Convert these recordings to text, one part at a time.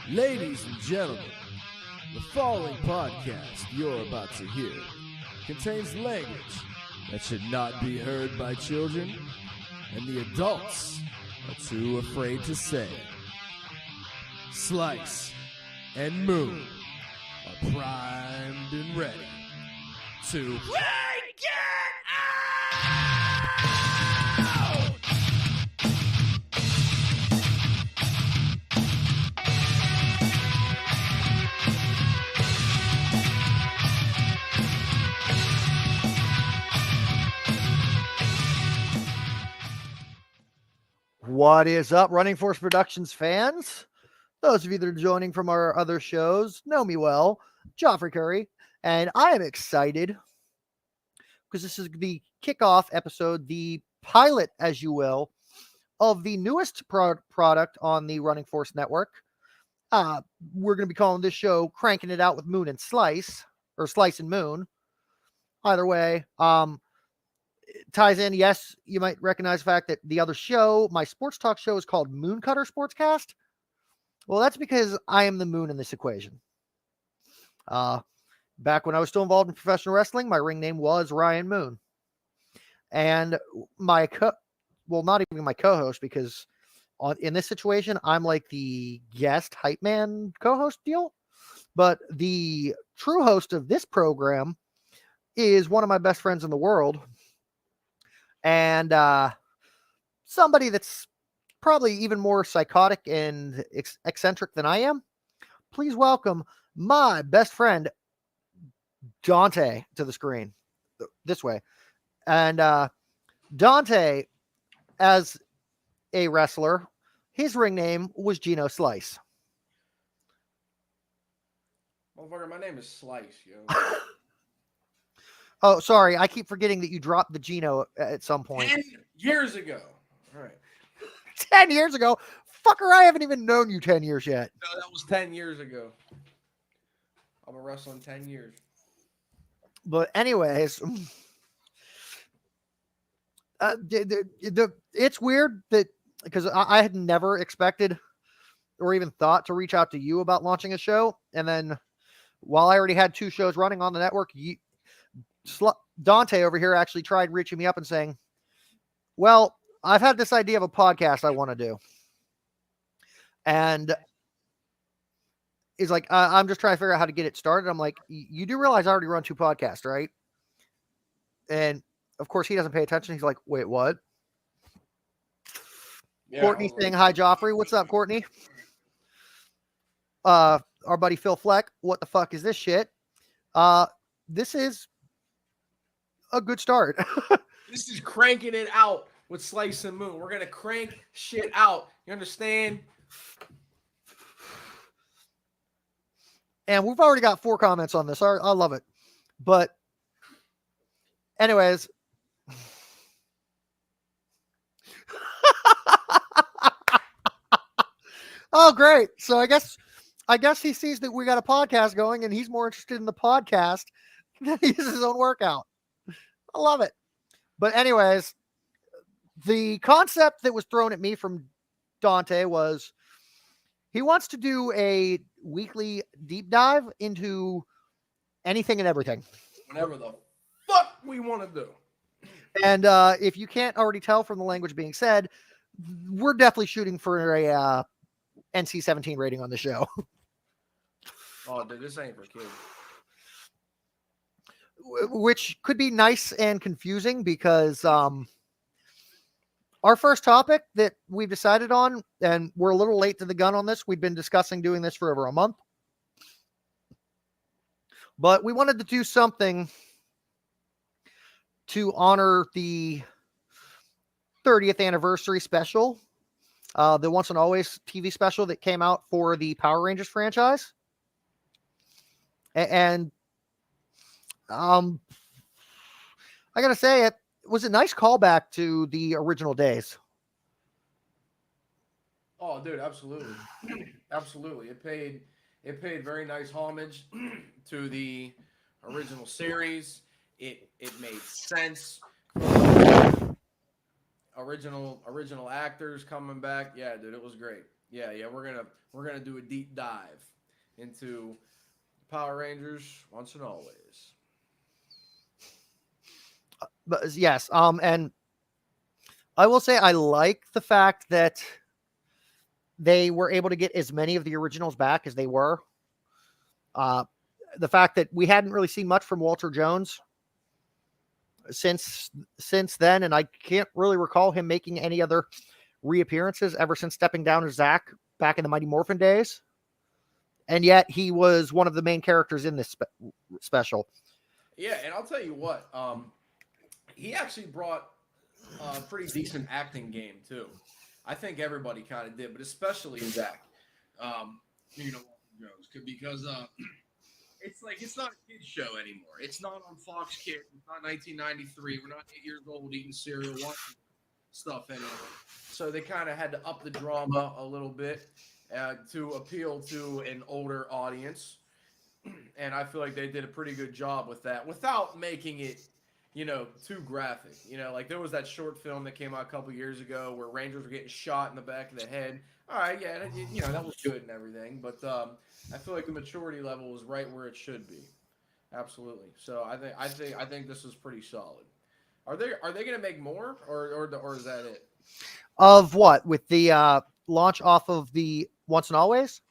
Ladies and gentlemen, the following podcast you're about to hear contains language that should not be heard by children, and the adults are too afraid to say. Slice and Moon are primed and ready to Crank It Out! What is up, Running Force Productions fans? Those of you that are joining from our other shows know me well, Joffrey Curry, and I am excited because this is the kickoff episode, the pilot, as you will, of the newest product on the Running Force Network. We're going to be calling this show Cranking It Out with Moon and Slice, or Slice and Moon. Either way, ties in. Yes, you might recognize the fact that the other show, my sports talk show, is called Moon Cutter Sportscast. Well, that's because I am the moon in this equation. Back when I was still involved in professional wrestling, my ring name was Ryan Moon. And not even my co-host, because in this situation, I'm like the guest hype man co-host deal. But the true host of this program is one of my best friends in the world. And somebody that's probably even more psychotic and eccentric than I am. Please welcome my best friend, Dante, to the screen. This way. And Dante, as a wrestler, his ring name was Gino Slice. Motherfucker, my name is Slice, yo. Oh, sorry. I keep forgetting that you dropped the Gino at some point. 10 years ago. All right. 10 years ago? Fucker, I haven't even known you 10 years yet. No, that was 10 years ago. I've been wrestling 10 years. But anyways, it's weird that because I had never expected or even thought to reach out to you about launching a show. And then while I already had 2 shows running on the network, Dante over here actually tried reaching me up and saying, well, I've had this idea of a podcast I want to do. And he's like, I'm just trying to figure out how to get it started. I'm like, you do realize I already run 2 podcasts, right? And of course he doesn't pay attention. He's like, wait, what? Yeah, Courtney saying hi, Joffrey. What's up, Courtney? Our buddy Phil Fleck. What the fuck is this shit? This is a good start. This is Cranking It Out with Slice and Moon. We're going to crank shit out. You understand? And we've already got 4 comments on this. I love it. But anyways. Oh, great. So I guess he sees that we got a podcast going and he's more interested in the podcast than he is his own workout. I love it. But anyways, the concept that was thrown at me from Dante was he wants to do a weekly deep dive into anything and everything. Whatever the fuck we want to do. And if you can't already tell from the language being said, we're definitely shooting for a NC-17 rating on the show. Oh, dude, this ain't for kids. Which could be nice and confusing because our first topic that we've decided on, and we're a little late to the gun on this. We've been discussing doing this for over a month. But we wanted to do something to honor the 30th anniversary special, the Once and Always TV special that came out for the Power Rangers franchise. And I gotta say, it was a nice callback to the original days. Oh, dude, absolutely. Absolutely. It paid very nice homage to the original series. It made sense. Original actors coming back. Yeah, dude, it was great. Yeah, yeah, we're gonna do a deep dive into Power Rangers once and always. But yes, and I will say I like the fact that they were able to get as many of the originals back as they were. Uh, the fact that we hadn't really seen much from Walter Jones since then, and I can't really recall him making any other reappearances ever since stepping down as Zach back in the Mighty Morphin days. And yet he was one of the main characters in this special. Yeah, and I'll tell you what, he actually brought a pretty decent acting game too. I think everybody kind of did, but especially Zach. You know, because it's like it's not a kid's show anymore. It's not on Fox Kids. It's not 1993. We're not 8 years old eating cereal, watching stuff anymore. So they kind of had to up the drama a little bit to appeal to an older audience, and I feel like they did a pretty good job with that without making it, too graphic. Like there was that short film that came out a couple years ago where Rangers were getting shot in the back of the head. All right, yeah, that was good and everything, but I feel like the maturity level was right where it should be. Absolutely. So I think this is pretty solid. Are they going to make more, or is that it? Of what? With the launch off of the Once and Always?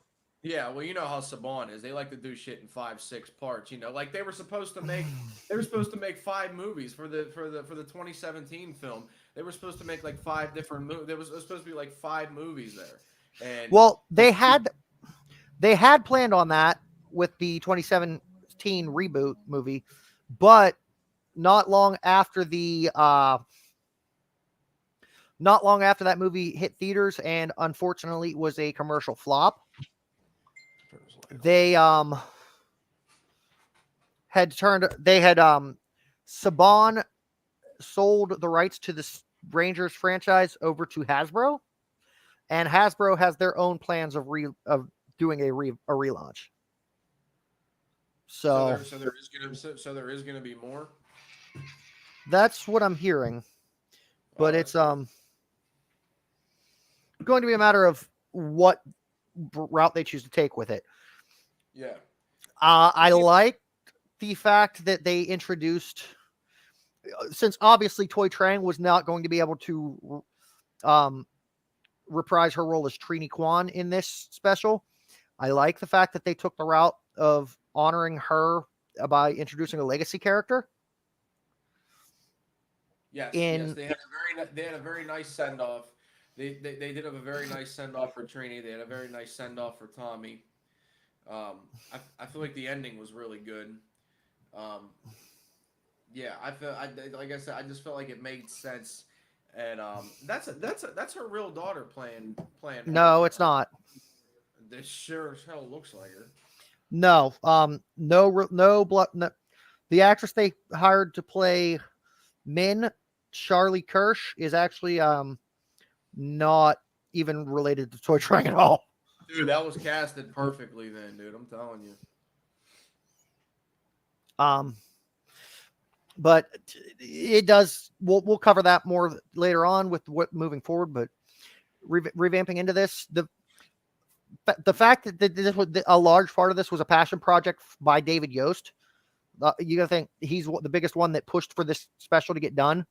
Yeah, well, you know how Saban is. They like to do shit in 5-6 parts. Like they were supposed to make 5 movies for the 2017 film. They were supposed to make like 5 different movies. There was supposed to be like 5 movies there. And well, they had planned on that with the 2017 reboot movie, but not long after that movie hit theaters and unfortunately was a commercial flop, they Saban sold the rights to the Rangers franchise over to Hasbro, and Hasbro has their own plans of doing a relaunch. So there is gonna be more. That's what I'm hearing, but it's going to be a matter of what route they choose to take with it. Yeah. I like the fact that they introduced, since obviously Toy Trang was not going to be able to reprise her role as Trini Kwan in this special. I like the fact that they took the route of honoring her by introducing a legacy character. Yes, they had a very nice send off. They did have a very nice send off for Trini. They had a very nice send off for Tommy. I feel like the ending was really good. Yeah, like I said, I just felt like it made sense, and that's her real daughter playing. No, it's not. This sure as hell looks like her. No, no blood. No. The actress they hired to play Min, Charlie Kirsch, is actually not even related to Toy Trang at all. Dude, that was casted perfectly then, dude. I'm telling you. But it does. We'll cover that more later on with what moving forward. But revamping into this, the fact that this was a large part of this was a passion project by David Yost. You gotta think he's the biggest one that pushed for this special to get done.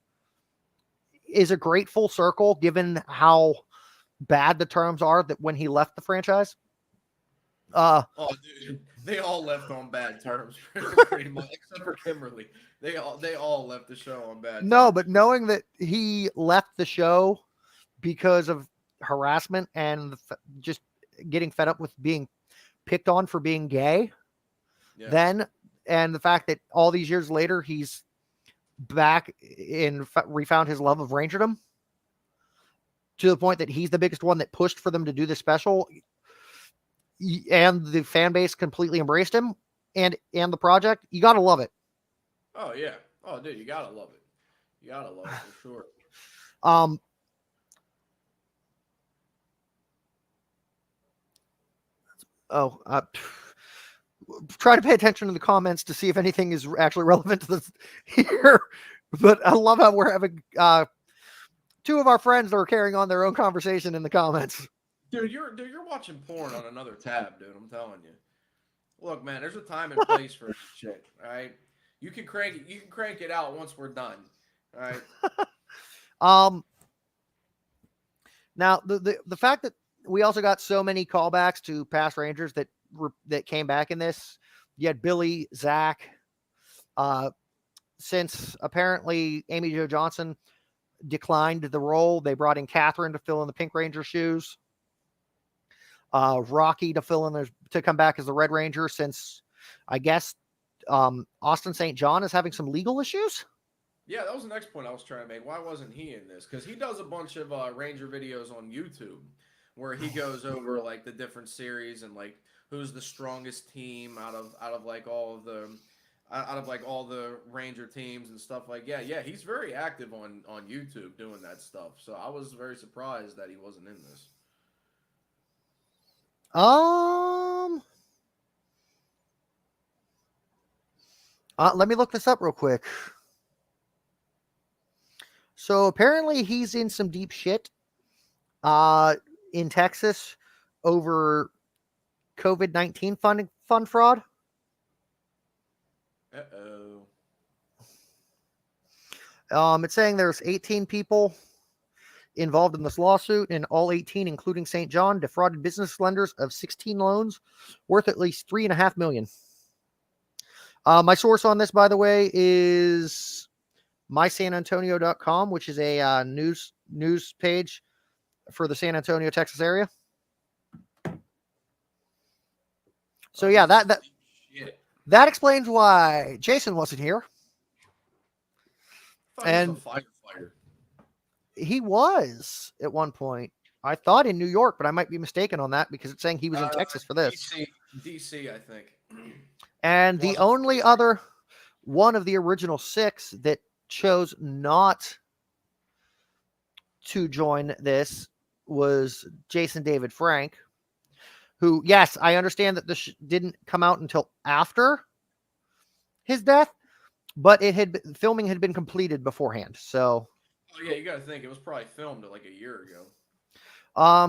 Is a great full circle given how bad the terms are that when he left the franchise. Dude, they all left on bad terms, pretty much, except for Kimberly. They all left the show on bad terms. No, but knowing that he left the show because of harassment and just getting fed up with being picked on for being gay, and the fact that all these years later he's back and refound his love of Rangerdom to the point that he's the biggest one that pushed for them to do this special, and the fan base completely embraced him and the project. You gotta love it. Oh yeah. Oh dude, you gotta love it. You gotta love it for sure. Try to pay attention to the comments to see if anything is actually relevant to this here. But I love how we're having two of our friends that are carrying on their own conversation in the comments. Dude, you're watching porn on another tab, dude. I'm telling you. Look, man, there's a time and place for this shit. All right, you can crank it out once we're done. All right. Um, now the fact that we also got so many callbacks to past Rangers that came back in this. You had Billy, Zach. Since apparently Amy Jo Johnson declined the role, they brought in Catherine to fill in the Pink Ranger shoes. Rocky to come back as the Red Ranger, since I guess Austin St. John is having some legal issues. Yeah, that was the next point I was trying to make. Why wasn't he in this? Because he does a bunch of Ranger videos on YouTube where he goes over like the different series and like who's the strongest team out of like all the Ranger teams and stuff like yeah. He's very active on YouTube doing that stuff. So I was very surprised that he wasn't in this. Let me look this up real quick. So apparently he's in some deep shit in Texas over COVID-19 fund fraud. Uh-oh. It's saying there's 18 people involved in this lawsuit, and all 18, including St. John, defrauded business lenders of 16 loans worth at least $3.5 million. My source on this, by the way, is mysanantonio.com, which is a news page for the San Antonio, Texas area. So yeah, that explains why Jason wasn't here. And he was a firefighter. He was at one point. I thought in New York, but I might be mistaken on that because it's saying he was in Texas for this. DC, I think. And the only other one of the original 6 that chose not to join this was Jason David Frank, who, yes, I understand that this didn't come out until after his death, but filming had been completed beforehand. So, oh yeah, you got to think it was probably filmed like a year ago.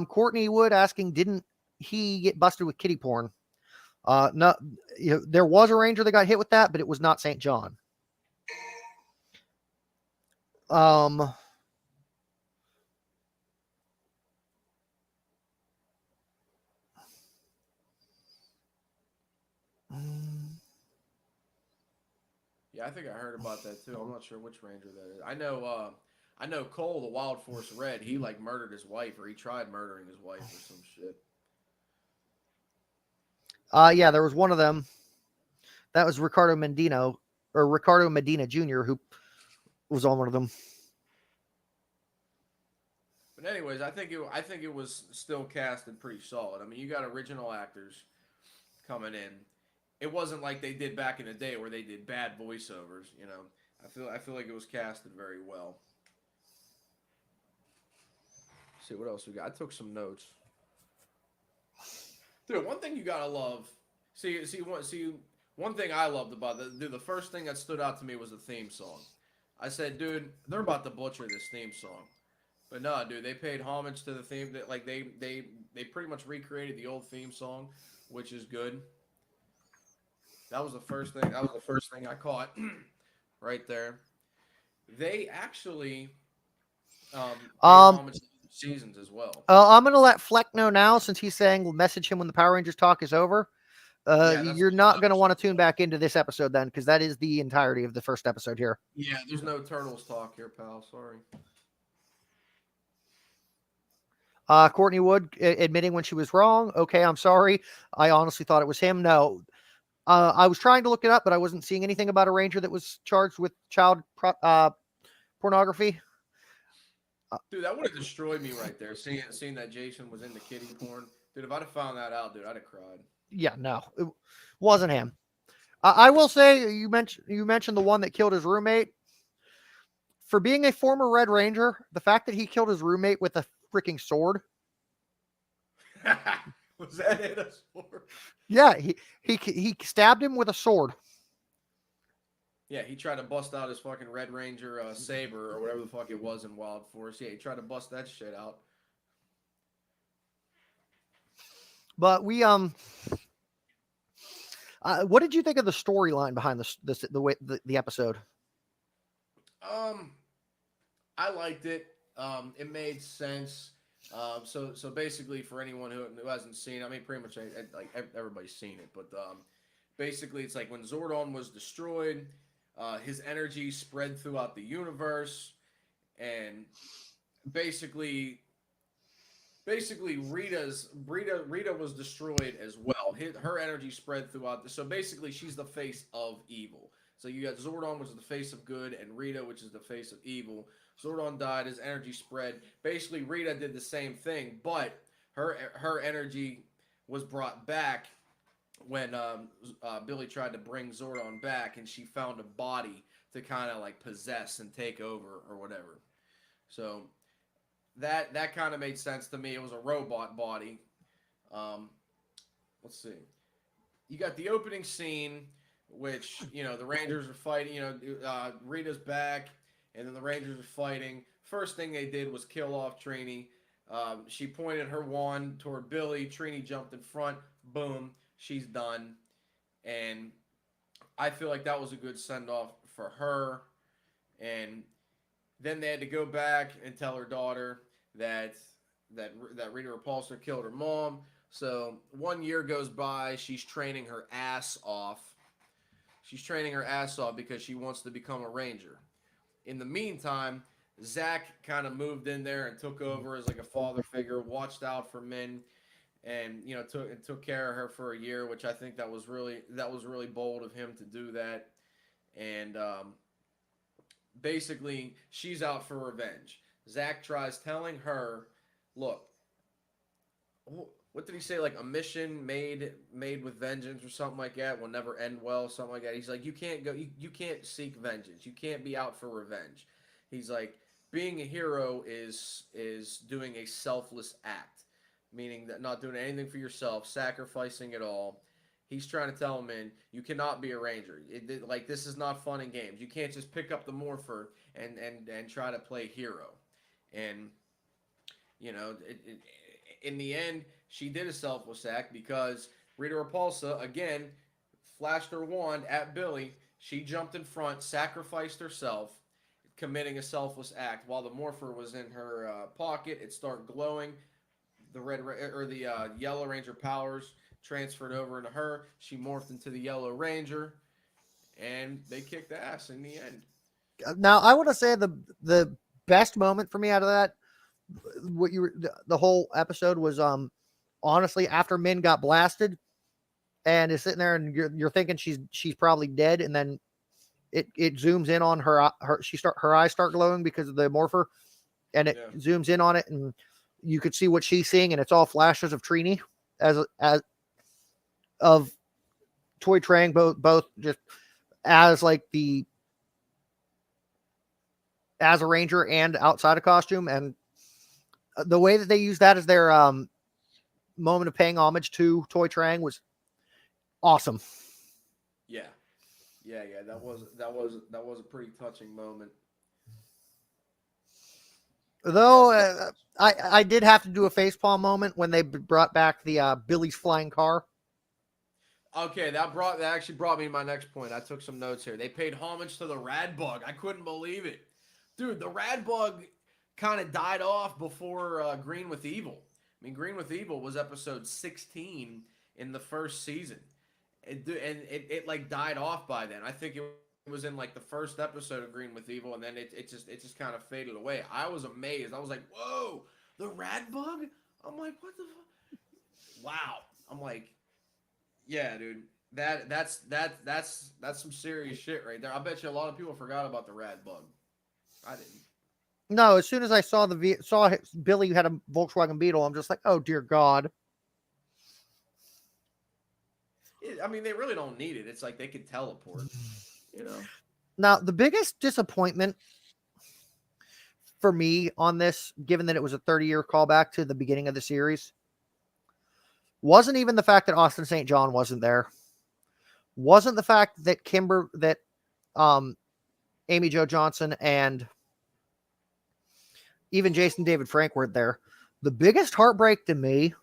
Courtney Wood asking, didn't he get busted with kitty porn? No, there was a Ranger that got hit with that, but it was not St. John. Yeah, I think I heard about that too. I'm not sure which Ranger that is. I know Cole, the Wild Force Red. He like murdered his wife, or he tried murdering his wife, or some shit. Yeah, there was one of them. That was Ricardo Medina Jr., who was on one of them. But anyways, I think it was still casted pretty solid. I mean, you got original actors coming in. It wasn't like they did back in the day where they did bad voiceovers. You know, I feel like it was casted very well. Let's see what else we got. I took some notes. Dude, one thing you gotta love. One thing I loved about the first thing that stood out to me was the theme song. I said, dude, they're about to butcher this theme song. But no, dude, they paid homage to the theme. That like they pretty much recreated the old theme song, which is good. That was the first thing I caught right there. They actually paid homage to the seasons as well. I'm gonna let Fleck know now, since he's saying we'll message him when the Power Rangers talk is over. You're not going to want to tune back into this episode then, because that is the entirety of the first episode here. Yeah, there's no Turtles talk here, pal. Sorry. Courtney Wood admitting when she was wrong. Okay, I'm sorry. I honestly thought it was him. No. I was trying to look it up, but I wasn't seeing anything about a Ranger that was charged with child pornography. Dude, that would have destroyed me right there. Seeing that Jason was into kitty porn. Dude, if I'd have found that out, dude, I'd have cried. Yeah, no, it wasn't him. I will say you mentioned the one that killed his roommate. For being a former Red Ranger, the fact that he killed his roommate with a freaking sword. Was that it? A sword? Yeah, he stabbed him with a sword. Yeah, he tried to bust out his fucking Red Ranger saber or whatever the fuck it was in Wild Force. Yeah, he tried to bust that shit out. But we what did you think of the storyline behind the episode? I liked it. It made sense. So basically, for anyone who hasn't seen, I mean, pretty much like everybody's seen it, but basically, it's like when Zordon was destroyed, his energy spread throughout the universe, and basically Rita was destroyed as well. Her energy spread throughout so basically she's the face of evil. So you got Zordon, which is the face of good, and Rita, which is the face of evil. Zordon died, his energy spread. Basically Rita did the same thing, but her energy was brought back when Billy tried to bring Zordon back, and she found a body to kind of like possess and take over or whatever. So that kind of made sense to me. It was a robot body. Let's see. You got the opening scene, which the Rangers are fighting. Rita's back, and then the Rangers are fighting. First thing they did was kill off Trini. She pointed her wand toward Billy. Trini jumped in front. Boom, she's done. And I feel like that was a good send off for her. And then they had to go back and tell her daughter that Rita Repulsa killed her mom. So 1 year goes by. She's training her ass off. She's training her ass off because she wants to become a Ranger. In the meantime, Zach kind of moved in there and took over as like a father figure, watched out for Min, and took care of her for a year, which I think that was really bold of him to do that. And basically, she's out for revenge. Zach tries telling her, look, what did he say? Like a mission made with vengeance or something like that will never end well, something like that. He's like, you can't seek vengeance. You can't be out for revenge. He's like, being a hero is doing a selfless act, meaning that not doing anything for yourself, sacrificing it all. He's trying to tell him, man, you cannot be a Ranger. Like, this is not fun and games. You can't just pick up the morpher and try to play hero. And, in the end, she did a selfless act because Rita Repulsa, again, flashed her wand at Billy. She jumped in front, sacrificed herself, committing a selfless act. While the morpher was in her pocket, it started glowing. The Yellow Ranger powers transferred over into her. She morphed into the Yellow Ranger, and they kicked ass in the end. Now, I want to say the best moment for me out of that, the whole episode was honestly after Min got blasted and is sitting there and you're thinking she's probably dead, and then it zooms in on her eyes start glowing because of the morpher, and it zooms in on it, and you could see what she's seeing, and it's all flashes of Trini as of Toy Trang, both just as like as a Ranger and outside of costume. And the way that they use that as their moment of paying homage to Toy Trang was awesome. Yeah. That was a pretty touching moment. Though I did have to do a facepalm moment when they brought back the Billy's flying car. Okay, that actually brought me to my next point. I took some notes here. They paid homage to the Rad Bug. I couldn't believe it. Dude, the Rad Bug kind of died off before Green with Evil. I mean, Green with Evil was episode 16 in the first season. It like died off by then. I think it was in like the first episode of Green with Evil, and then it just kind of faded away. I was amazed. I was like, whoa, the Rad Bug? I'm like, what the fuck? Wow. I'm like, yeah, dude. That's some serious shit right there. I bet you a lot of people forgot about the Rad Bug. I didn't. No, as soon as I saw Billy had a Volkswagen Beetle, I'm just like, oh dear God. I mean, they really don't need it. It's like they could teleport, Now, the biggest disappointment for me on this, given that it was a 30-year callback to the beginning of the series, wasn't even the fact that Austin St. John wasn't there. Wasn't the fact that Amy Jo Johnson and even Jason David Frank weren't there. The biggest heartbreak to me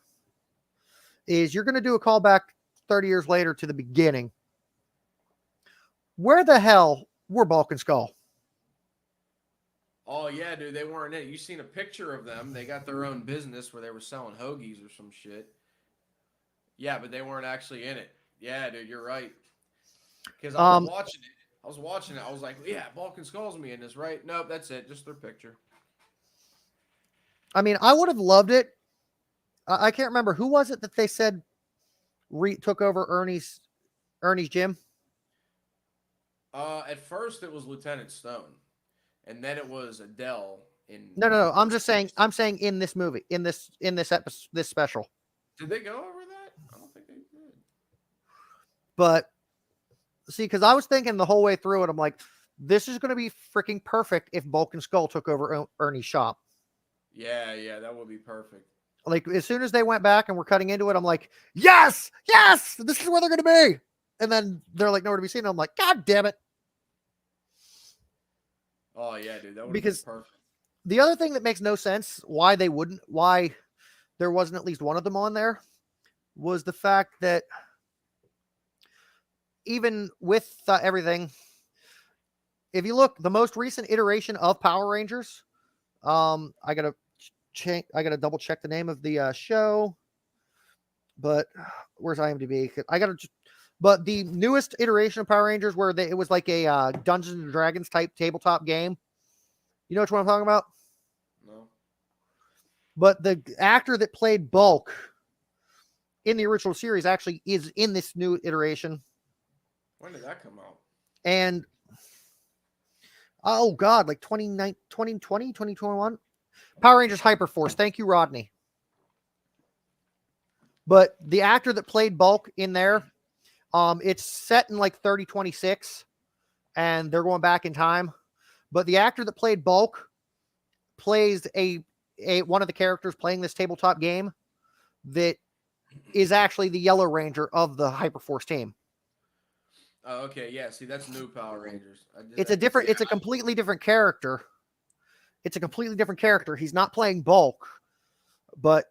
is you're going to do a callback 30 years later to the beginning. Where the hell were Bulk and Skull? Oh yeah, dude, they weren't in it. You seen a picture of them? They got their own business where they were selling hoagies or some shit. Yeah, but they weren't actually in it. Yeah, dude, you're right. Because I was watching it. I was like, yeah, Bulk and Skull's me in this, right? Nope, that's it. Just their picture. I mean, I would have loved it. I can't remember who was it that they said took over Ernie's gym. At first it was Lieutenant Stone, and then it was Adele. No. I'm just saying. I'm saying in this movie, in this episode, this special. Did they go over that? I don't think they did. But see, because I was thinking the whole way through it, I'm like, this is going to be freaking perfect if Bulk and Skull took over Ernie's shop. Yeah, that would be perfect. Like, as soon as they went back and were cutting into it, I'm like, yes, this is where they're going to be. And then they're like, nowhere to be seen. And I'm like, God damn it. Oh, yeah, dude. That would be perfect. The other thing that makes no sense, why there wasn't at least one of them on there, was the fact that even with everything, if you look, the most recent iteration of Power Rangers, I gotta double check the name of the show, but where's IMDb? But the newest iteration of Power Rangers, where it was like a Dungeons and Dragons type tabletop game. You know which one I'm talking about? No. But the actor that played Bulk in the original series actually is in this new iteration. When did that come out? And oh god, like 2020, 2021. Power Rangers Hyperforce. Thank you, Rodney. But the actor that played Bulk in there, it's set in like 3026, and they're going back in time. But the actor that played Bulk plays one of the characters playing this tabletop game that is actually the Yellow Ranger of the Hyperforce team. Oh, okay. Yeah. See, that's new Power Rangers. It's a completely different character. It's a completely different character. He's not playing Bulk, but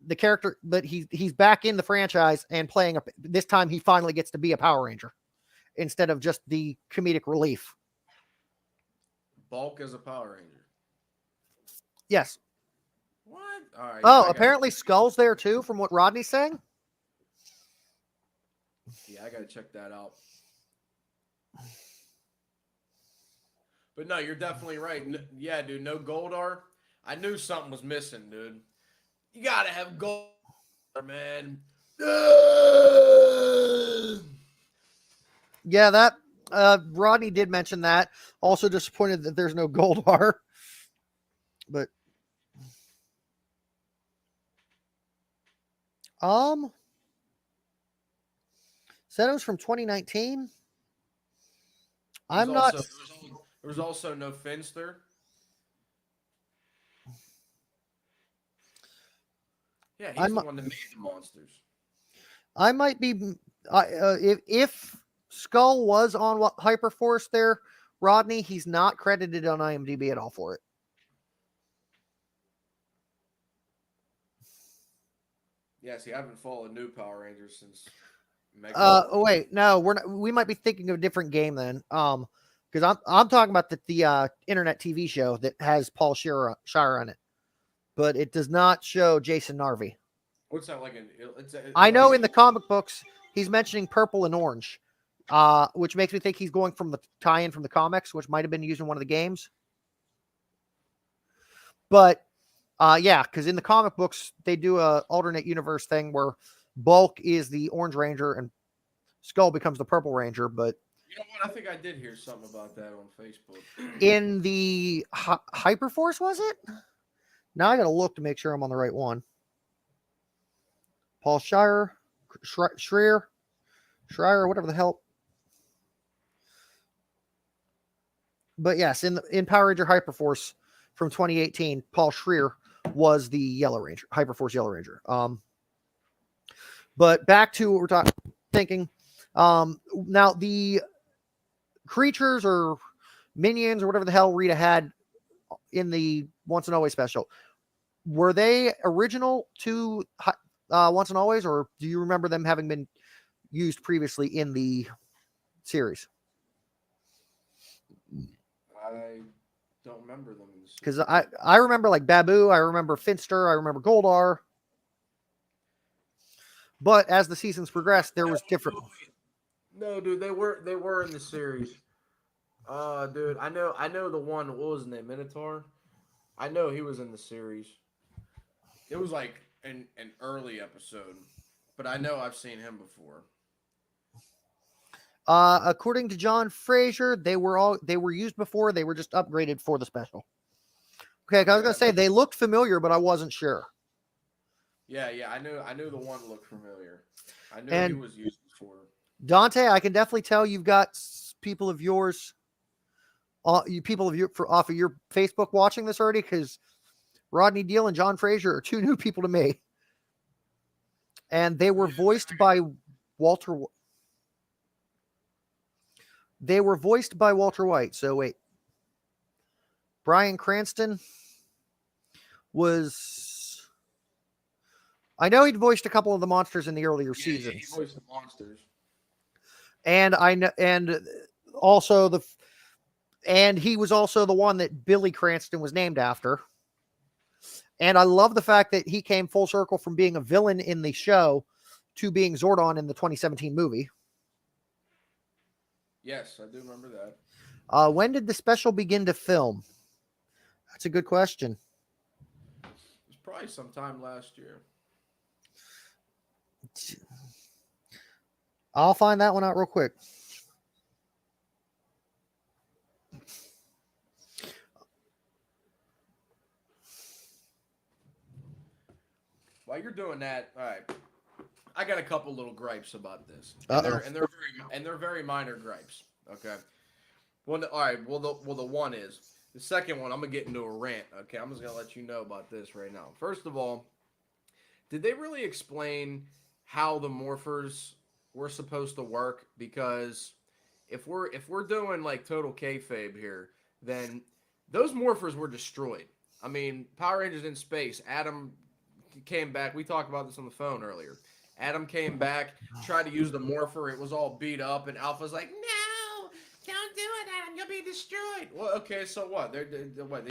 he's back in the franchise and playing this time he finally gets to be a Power Ranger instead of just the comedic relief. Bulk as a Power Ranger. Yes. What? All right. Oh, apparently Skull's there too, from what Rodney's saying. Yeah, I gotta check that out. But no, you're definitely right. Yeah, dude, no Goldar. I knew something was missing, dude. You gotta have Goldar, man. Yeah, that Rodney did mention that. Also disappointed that there's no Goldar. But said it was from 2019. There was also no Finster. Yeah, he's the one that made the monsters. I might be if Skull was on Hyperforce there, Rodney, he's not credited on IMDb at all for it. Yeah, see, I haven't followed new Power Rangers since Oh wait, no, we might be thinking of a different game then. Because I'm talking about the internet TV show that has Paul Shire on it, but it does not show Jason Narvi. What's that like? I know in the comic books he's mentioning purple and orange, which makes me think he's going from the tie-in from the comics, which might have been used in one of the games. But yeah, because in the comic books they do a alternate universe thing where Bulk is the Orange Ranger and Skull becomes the Purple Ranger. But you know what? I think I did hear something about that on Facebook. In the Hyperforce, was it? Now I got to look to make sure I'm on the right one. Paul Shire, Schreier, whatever the hell. But yes, in Power Ranger Hyperforce from 2018, Paul Schreier was the Yellow Ranger, Hyperforce Yellow Ranger. But back to what we're thinking. Now the creatures or minions or whatever the hell Rita had in the Once and Always special, were they original to once and always, or do you remember them having been used previously in the series? I don't remember them. Because I remember like Babu, I remember Finster, I remember Goldar. But as the seasons progressed, there was different. No, dude, they were in the series. Dude, I know the one. What was his name? Minotaur. I know he was in the series. It was like an early episode, but I know I've seen him before. According to John Fraser, they were used before. They were just upgraded for the special. Okay, I was gonna say they looked familiar, but I wasn't sure. Yeah, I knew the one looked familiar. I knew he was used before. Dante, I can definitely tell you've got people of yours, off of your Facebook watching this already, because Rodney Deal and John Fraser are two new people to me, and they were voiced by Walter. They were voiced by Walter White. So wait, Bryan Cranston was. I know he'd voiced a couple of the monsters in the earlier seasons. He voiced the monsters. And I know, and also and he was also the one that Billy Cranston was named after. And I love the fact that he came full circle from being a villain in the show to being Zordon in the 2017 movie. Yes, I do remember that. When did the special begin to film? That's a good question. It was probably sometime last year. I'll find that one out real quick. While you're doing that, all right, I got a couple little gripes about this, and they're very minor gripes. Okay. Well, all right. Well, the one is the second one. I'm gonna get into a rant. Okay, I'm just gonna let you know about this right now. First of all, did they really explain how the morphers were supposed to work? Because if we're doing like total kayfabe here, then those morphers were destroyed. I mean, Power Rangers in space. Adam came back. We talked about this on the phone earlier. Adam came back, tried to use the morpher. It was all beat up, and Alpha's like, "No, don't do it, Adam. You'll be destroyed." Well, okay, so what? They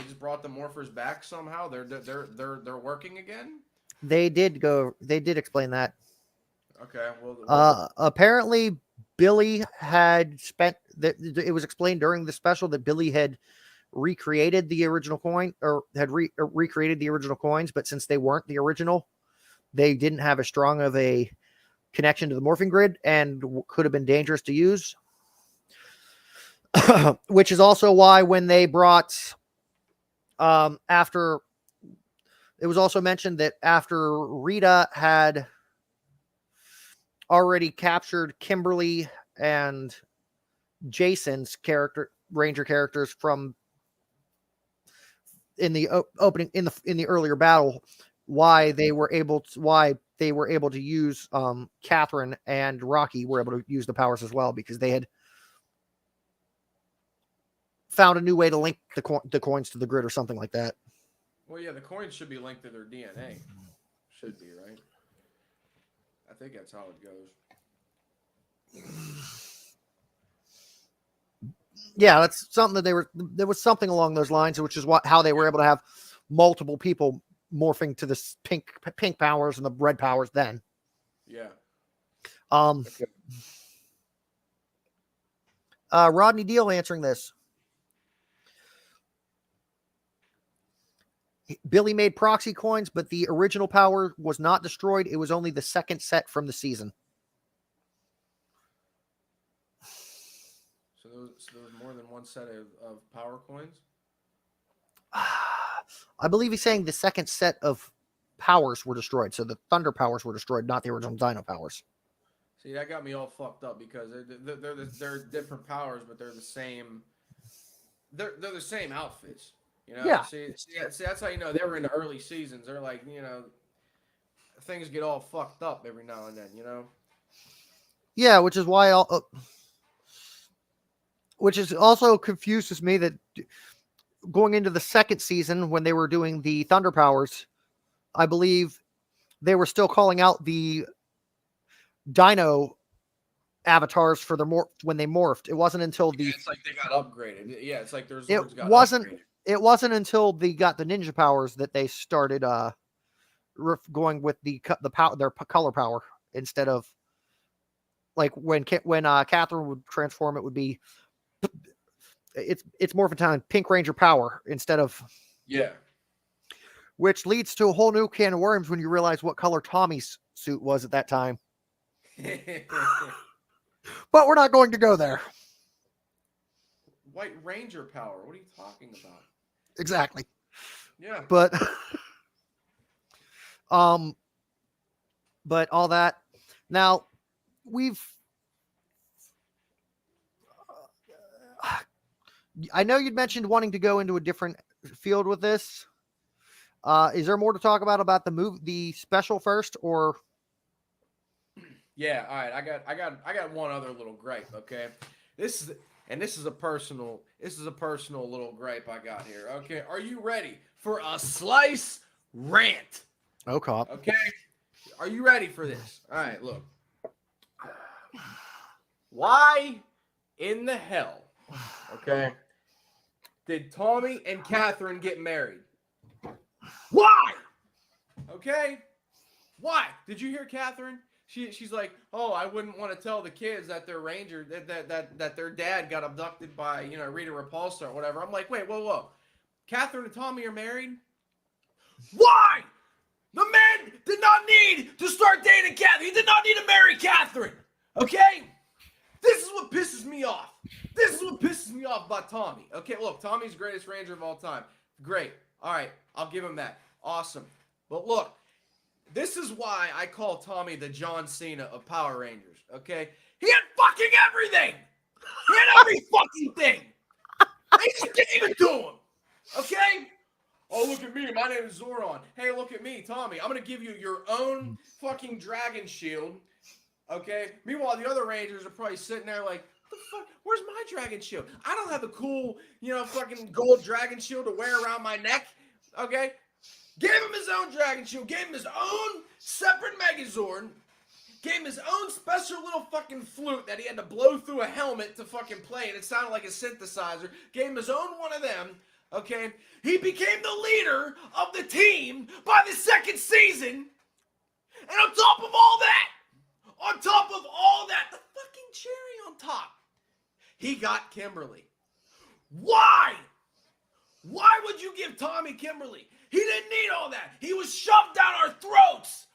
just brought the morphers back somehow. They're working again. They did explain that. Okay. Well, apparently Billy had spent that. It was explained during the special that Billy had recreated the original coin, or had recreated the original coins, but since they weren't the original, they didn't have as strong of a connection to the morphing grid and could have been dangerous to use. Which is also why when they brought, after, it was also mentioned that after Rita had already captured Kimberly and Jason's Ranger characters from in the opening, in the earlier battle, why they were able to use Catherine and Rocky were able to use the powers as well, because they had found a new way to link the coins to the grid or something like that. Well, yeah, the coins should be linked to their DNA. Should be, right? I think that's how it goes. Yeah, that's something that there was something along those lines, which is how they were able to have multiple people morphing to the pink powers and the red powers then. Yeah. Okay. Rodney Deal answering this. Billy made proxy coins, but the original power was not destroyed. It was only the second set from the season. So there was more than one set of power coins? I believe he's saying the second set of powers were destroyed. So the Thunder powers were destroyed, not the original Dino powers. See, that got me all fucked up, because they're different powers, but they're the same. They're the same outfits. You know? Yeah. See, that's how you know they were in the early seasons. They're like, things get all fucked up every now and then, Yeah, which is why which is also confuses me that going into the second season when they were doing the Thunder powers, I believe they were still calling out the dino avatars for their when they morphed. It wasn't until Yeah, it's like they got upgraded. Yeah, it's like their it Zords got wasn't upgraded. it wasn't until they got the ninja powers that they started going with the power, their color power, instead of like when Catherine would transform, it would be it's Morphin Time Pink Ranger power instead of, Yeah. which leads to a whole new can of worms when you realize what color Tommy's suit was at that time. But we're not going to go there. White Ranger power. What are you talking about? Exactly. Yeah. But but all that. Now I know you'd mentioned wanting to go into a different field with this. Is there more to talk about the special first, or? Yeah, all right. I got one other little gripe, okay? This is a personal little gripe I got here. Okay, are you ready for a slice rant? Oh, cop. Okay? Are you ready for this? All right, look. Why in the hell, okay, did Tommy and Catherine get married? Why? Okay? Why? Did you hear Catherine? She's like, oh, I wouldn't want to tell the kids that their ranger that their dad got abducted by, you know, Rita Repulsa or whatever. I'm like, wait, whoa. Catherine and Tommy are married? Why? The man did not need to start dating Catherine. He did not need to marry Catherine. Okay? This is what pisses me off. This is what pisses me off about Tommy. Okay, look, Tommy's the greatest ranger of all time. Great. All right, I'll give him that. Awesome. But look, this is why I call Tommy the John Cena of Power Rangers, okay? He had fucking everything! He had every fucking thing! They just gave it to him! Okay? Oh, look at me. My name is Zoran. Hey, look at me, Tommy. I'm going to give you your own fucking dragon shield, okay? Meanwhile, the other Rangers are probably sitting there like, what the fuck? Where's my dragon shield? I don't have a cool, you know, fucking gold dragon shield to wear around my neck, okay? Gave him his own dragon shield, gave him his own separate Megazord, gave him his own special little fucking flute that he had to blow through a helmet to fucking play, and it sounded like a synthesizer. Gave him his own one of them, okay? He became the leader of the team by the second season, and on top of all that, the fucking cherry on top, he got Kimberly. Why? Why would you give Tommy Kimberly? He didn't need all that. He was shoved down our throats.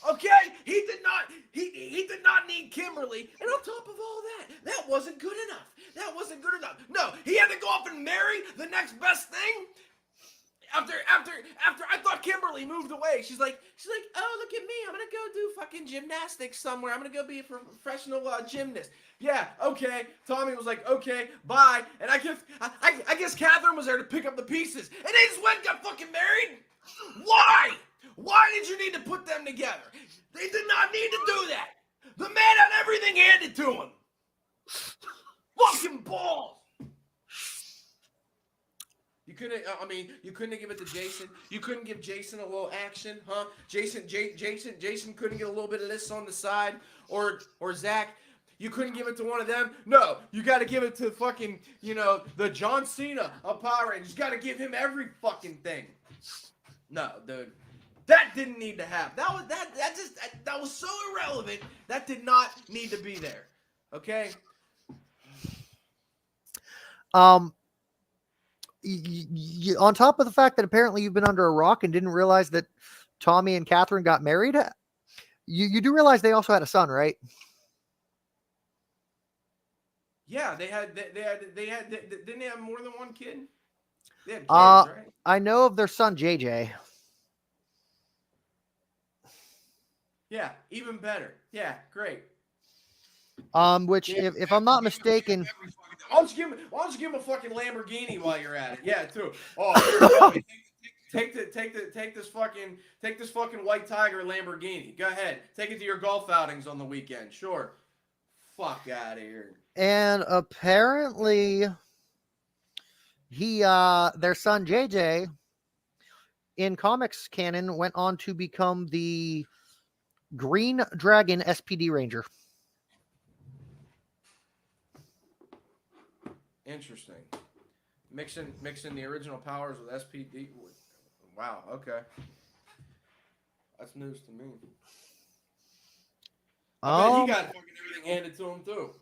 Okay? He did not need Kimberly. And on top of all that wasn't good enough. That wasn't good enough. No, he had to go off and marry the next best thing. After I thought Kimberly moved away. She's like, oh, look at me. I'm going to go do fucking gymnastics somewhere. I'm going to go be a professional gymnast. Yeah, okay. Tommy was like, okay, bye. And I guess Catherine was there to pick up the pieces. And they just went and got fucking married? Why? Why did you need to put them together? They did not need to do that. The man had everything handed to him. Fucking balls. You couldn't give it to Jason. You couldn't give Jason a little action, huh? Jason couldn't get a little bit of this on the side, or Zach. You couldn't give it to one of them. No, you got to give it to fucking, you know, the John Cena of Power Rangers. You got to give him every fucking thing. No, dude, that didn't need to happen. That was so irrelevant. That did not need to be there. Okay. On top of the fact that apparently you've been under a rock and didn't realize that Tommy and Catherine got married, you do realize they also had a son, right? Yeah, didn't they have more than one kid? They had kids, right? I know of their son JJ. Yeah, even better. Yeah, great. Which, if I'm not mistaken, Why don't you give him a fucking Lamborghini while you're at it? Yeah, too. Oh, here, take this fucking white tiger Lamborghini. Go ahead, take it to your golf outings on the weekend. Sure. Fuck out of here. And apparently, their son JJ in comics canon, went on to become the Green Dragon SPD Ranger. Interesting. Mixing the original powers with SPD. Wow. Okay. That's news to me. I bet he got fucking everything handed to him too.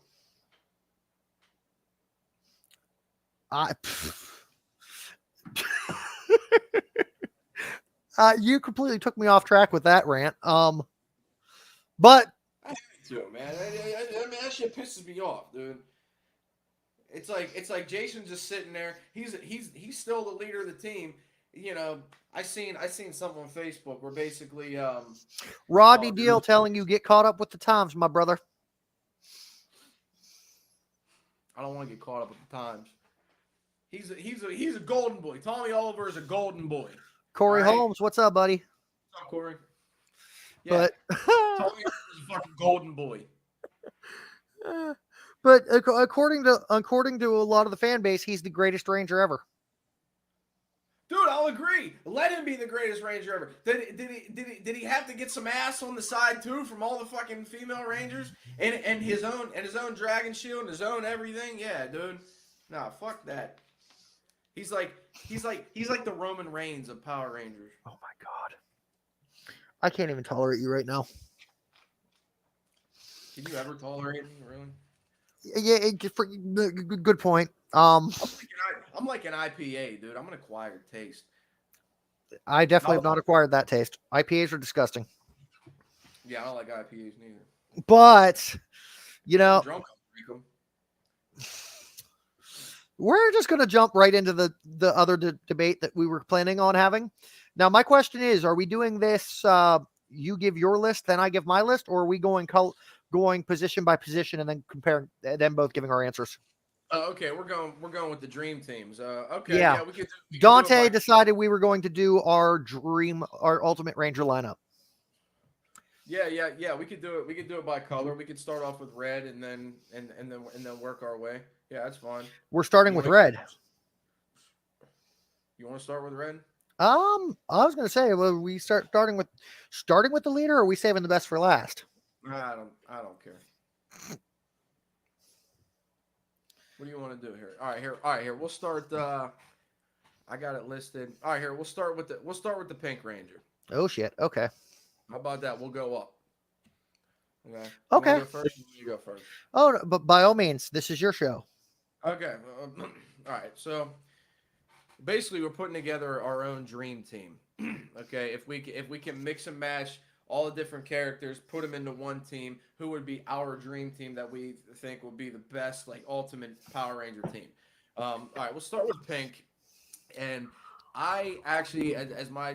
You completely took me off track with that rant. But I hate it too, man. I mean, that shit pisses me off, dude. It's like Jason's just sitting there. He's still the leader of the team. You know, I seen something on Facebook where basically Rodney Deal telling you get caught up with the times, my brother. I don't want to get caught up with the times. He's a golden boy. Tommy Oliver is a golden boy. Corey right? Holmes, what's up, buddy? What's up, Corey? Yeah, But Tommy Oliver is a fucking golden boy. But according to a lot of the fan base, he's the greatest Ranger ever. Dude, I'll agree. Let him be the greatest Ranger ever. Did he have to get some ass on the side too from all the fucking female Rangers and his own dragon shield and his own everything? Yeah, dude. Nah, fuck that. He's like the Roman Reigns of Power Rangers. Oh my god, I can't even tolerate you right now. Can you ever tolerate me, really? Yeah, good point. I'm like an IPA, dude. I'm an acquired taste. I definitely have not acquired that taste. IPAs are disgusting. Yeah, I don't like IPAs neither. But you know, Drunk, I'll drink them. We're just going to jump right into the other debate that we were planning on having. Now, my question is: are we doing this? You give your list, then I give my list, or are we going position by position and then comparing, then both giving our answers? Okay, we're going with the dream teams. Okay, yeah, we could. Dante decided we were going to do our Ultimate Ranger lineup. Yeah. We could do it. We could do it by color. We could start off with red and then work our way. Yeah, that's fine. We're starting with red. You want to start with red? I was going to say, well, we starting with the leader, or are we saving the best for last? I don't care. What do you want to do here? All right, here. We'll start. I got it listed. All right, here. We'll start with the Pink Ranger. Oh shit. Okay. How about that? We'll go up. Okay. Okay. You go first. You go first. Oh, no, but by all means, this is your show. Okay. All right. So basically, we're putting together our own dream team. Okay. If we can mix and match all the different characters, put them into one team, who would be our dream team that we think will be the best, like, ultimate Power Ranger team. All right, we'll start with Pink. And I actually, as my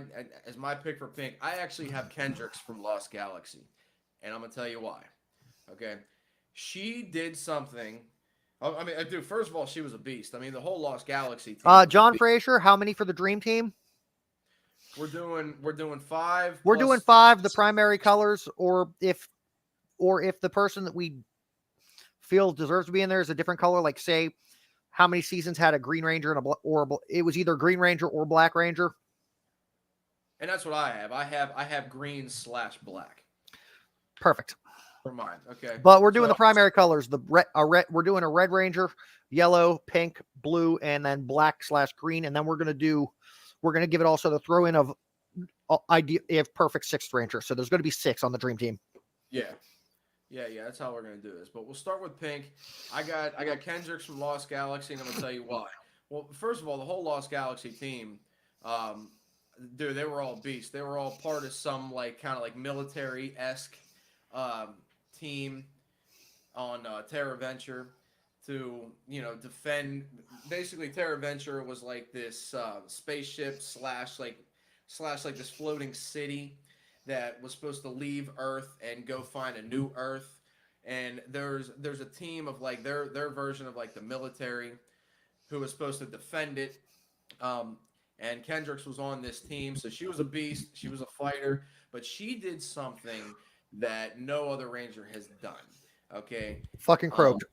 pick for Pink, I actually have Kendricks from Lost Galaxy. And I'm going to tell you why. Okay? She did something. I mean, dude, first of all, she was a beast. I mean, the whole Lost Galaxy team. John Fraser, how many for the dream team? We're doing 5. We're doing 5, the primary colors, or if the person that we feel deserves to be in there is a different color, like say how many seasons had a Green Ranger and it was either Green Ranger or Black Ranger. And that's what I have. I have green/black. Perfect. For mine, okay. But we're doing the primary colors. We're doing a Red Ranger, yellow, pink, blue, and then black/green, and then we're gonna give it also the throw in of perfect 6th Ranger. So there's going to be 6 on the dream team. Yeah. That's how we're gonna do this. But we'll start with Pink. I got Kendricks from Lost Galaxy, and I'm gonna tell you why. Well, first of all, the whole Lost Galaxy team, dude, they were all beasts. They were all part of some kind of military-esque team on Terra Venture to defend. Basically, Terra Venture was like this spaceship slash this floating city that was supposed to leave Earth and go find a new Earth. And there's a team of their version of the military who was supposed to defend it. And Kendricks was on this team, so she was a beast. She was a fighter, but she did something that no other Ranger has done. Okay, fucking croaked.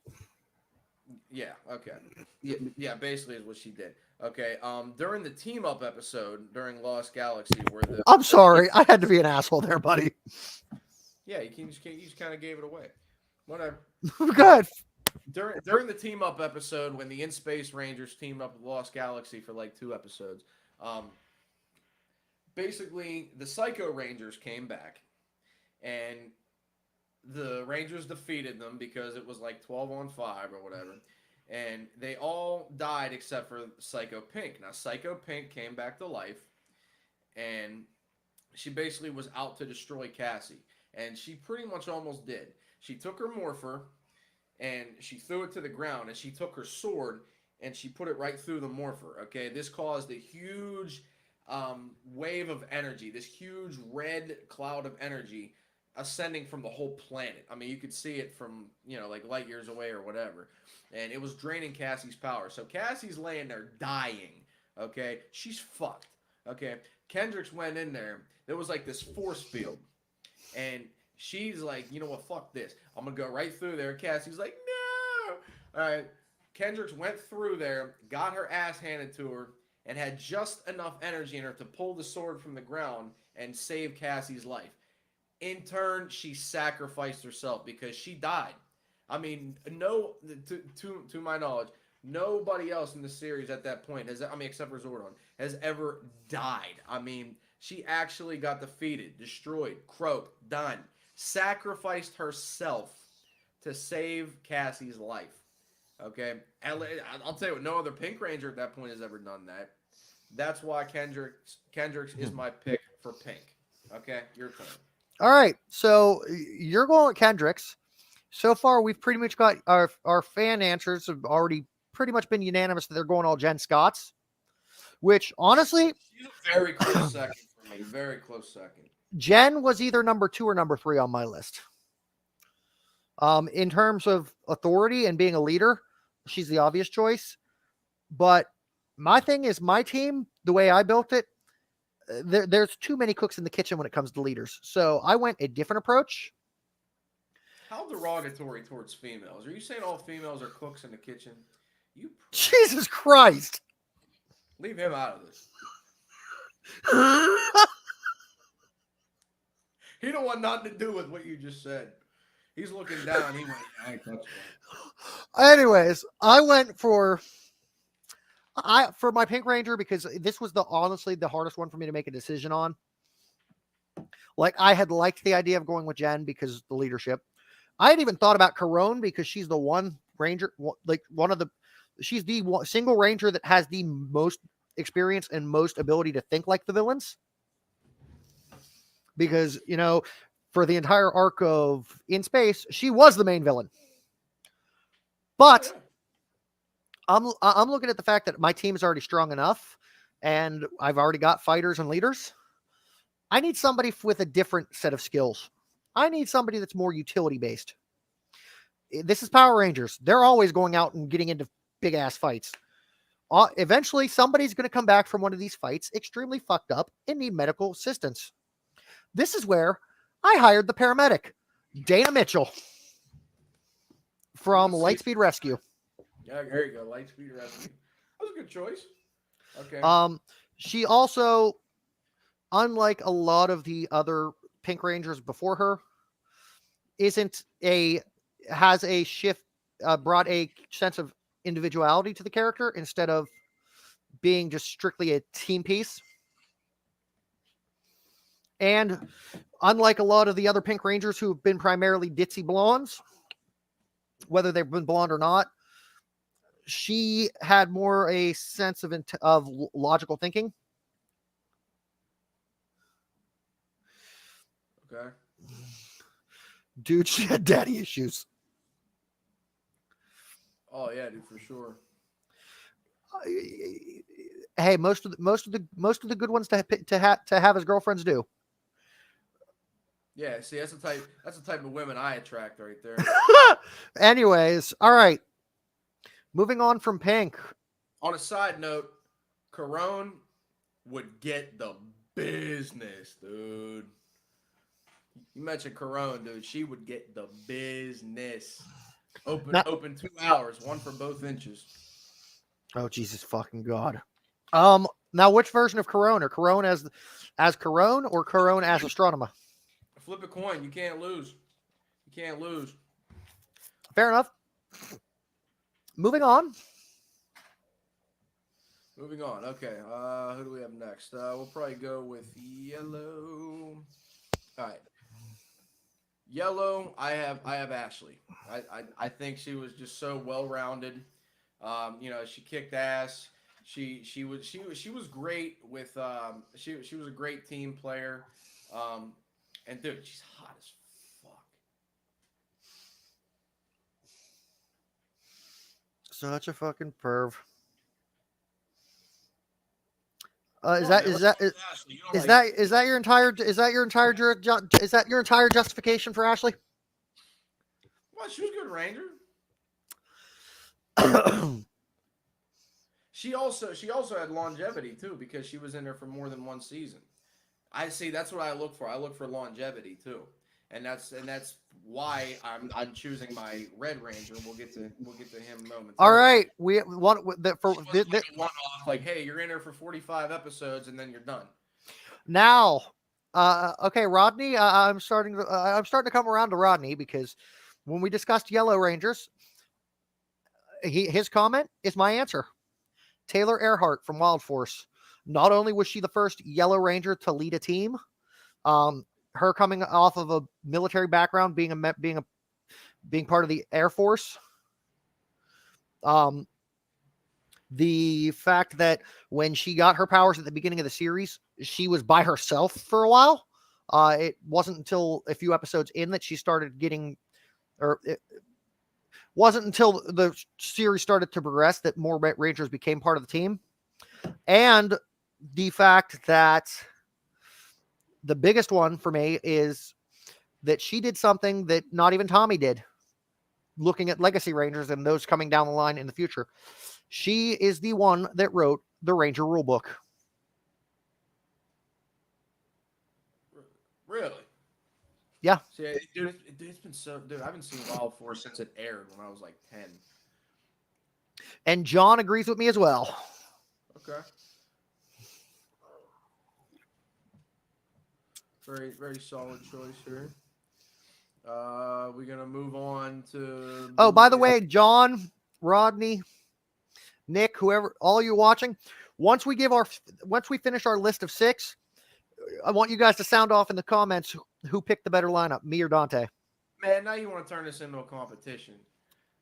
Yeah. Okay. Yeah. Basically, is what she did. Okay. During the team up episode during Lost Galaxy, where I'm sorry. I had to be an asshole there, buddy. yeah, you just kind of gave it away. Whatever. Good. During the team up episode when the In Space Rangers teamed up with Lost Galaxy for like 2 episodes, basically the Psycho Rangers came back, and the Rangers defeated them because it was like 12-on-5 or whatever. And they all died except for Psycho Pink. Now, Psycho Pink came back to life, and she basically was out to destroy Cassie. And she pretty much almost did. She took her morpher, and she threw it to the ground, and she took her sword, and she put it right through the morpher, okay? This caused a huge wave of energy, this huge red cloud of energy ascending from the whole planet. I mean, you could see it from, like light years away or whatever. And it was draining Cassie's power. So Cassie's laying there dying, okay? She's fucked, okay? Kendricks went in there. There was like this force field. And she's like, you know what, fuck this. I'm going to go right through there. Cassie's like, no. All right. Kendricks went through there, got her ass handed to her, and had just enough energy in her to pull the sword from the ground and save Cassie's life. In turn, she sacrificed herself because she died. I mean, to my knowledge, nobody else in the series at that point except for Zordon, has ever died. I mean, she actually got defeated, destroyed, croaked, done. Sacrificed herself to save Cassie's life. Okay? I'll tell you what, no other Pink Ranger at that point has ever done that. That's why Kendricks is my pick for Pink. Okay? Your turn. All right. So you're going with Kendricks. So far, we've pretty much got our fan answers have already pretty much been unanimous that they're going all Jen Scotts, which honestly, she's a very close second for me. Very close second. Jen was either number 2 or number 3 on my list. In terms of authority and being a leader, she's the obvious choice. But my thing is, my team, the way I built it, there's too many cooks in the kitchen when it comes to leaders. So I went a different approach. How derogatory towards females? Are you saying all females are cooks in the kitchen? Jesus Christ. Leave him out of this. He don't want nothing to do with what you just said. He's looking down. He went, I ain't touching that. Anyways, I went for my Pink Ranger because this was honestly the hardest one for me to make a decision on. Like, I had liked the idea of going with Jen because of the leadership. I had even thought about Corone because she's the one Ranger, she's the single Ranger that has the most experience and most ability to think like the villains. Because, for the entire arc of In Space, she was the main villain. But I'm looking at the fact that my team is already strong enough and I've already got fighters and leaders. I need somebody with a different set of skills. I need somebody that's more utility based. This is Power Rangers. They're always going out and getting into big ass fights. Eventually, somebody's going to come back from one of these fights extremely fucked up and need medical assistance. This is where I hired the paramedic, Dana Mitchell, from Lightspeed Rescue. Yeah, there you go, Lightspeed Rescue. That was a good choice. Okay. She also, unlike a lot of the other Pink Rangers before her, has a shift, brought a sense of individuality to the character instead of being just strictly a team piece. And unlike a lot of the other Pink Rangers who have been primarily ditzy blondes, whether they've been blonde or not, she had more a sense of logical thinking. Okay. Dude, she had daddy issues. Oh yeah, dude, for sure. Hey, most of the good ones to have as girlfriends do. Yeah, see, that's the type of women I attract right there. Anyways, all right. Moving on from Pink. On a side note, Corone would get the business, dude. You mentioned Corone, dude. She would get the business. Now, Open 2 hours, one for both inches. oh Jesus fucking God. Now which version of Corone? Or Corone as Corone or Corone as Astronema? Flip a coin. You can't lose. You can't lose. Fair enough. Moving on. Moving on. Okay. Who do we have next? We'll probably go with yellow. All right. Yellow. I have Ashley. I think she was just so well rounded. She kicked ass. She was great with she was a great team player. And dude, she's hot as fuck. Such a fucking perv. Come on, man, what's wrong with Ashley? You don't like- Is that your entire justification for Ashley? Well, she was a good Ranger. She also had longevity too because she was in there for more than one season. I see. That's what I look for. I look for longevity too, and that's why I'm choosing my Red Ranger. We'll get to him momentarily. All right, we want that for Like a one-off, like, hey, you're in there for 45 episodes and then you're done. now. Okay, Rodney. I'm starting to come around to Rodney because when we discussed Yellow Rangers, his comment is my answer. Taylor Earhart from Wild Force. Not only was she the first Yellow Ranger to lead a team, her coming off of a military background, being part of the Air Force, the fact that when she got her powers at the beginning of the series, she was by herself for a while. It wasn't until a few episodes in that she started getting, it wasn't until the series started to progress that more Red Rangers became part of the team. And the fact that the biggest one for me is that she did something that not even Tommy did. Looking at Legacy Rangers and those coming down the line in the future, she is the one that wrote the Ranger Rulebook. Really? Yeah. See, dude, it's been so. Dude, I've been seeing Wild Force since it aired when I was like 10. And John agrees with me as well. Okay. Very, very solid choice here. We're gonna move on to. Oh, by the way, John, Rodney, Nick, whoever, all you watching, once we finish our list of 6, I want you guys to sound off in the comments who picked the better lineup, me or Dante. Man, now you want to turn this into a competition.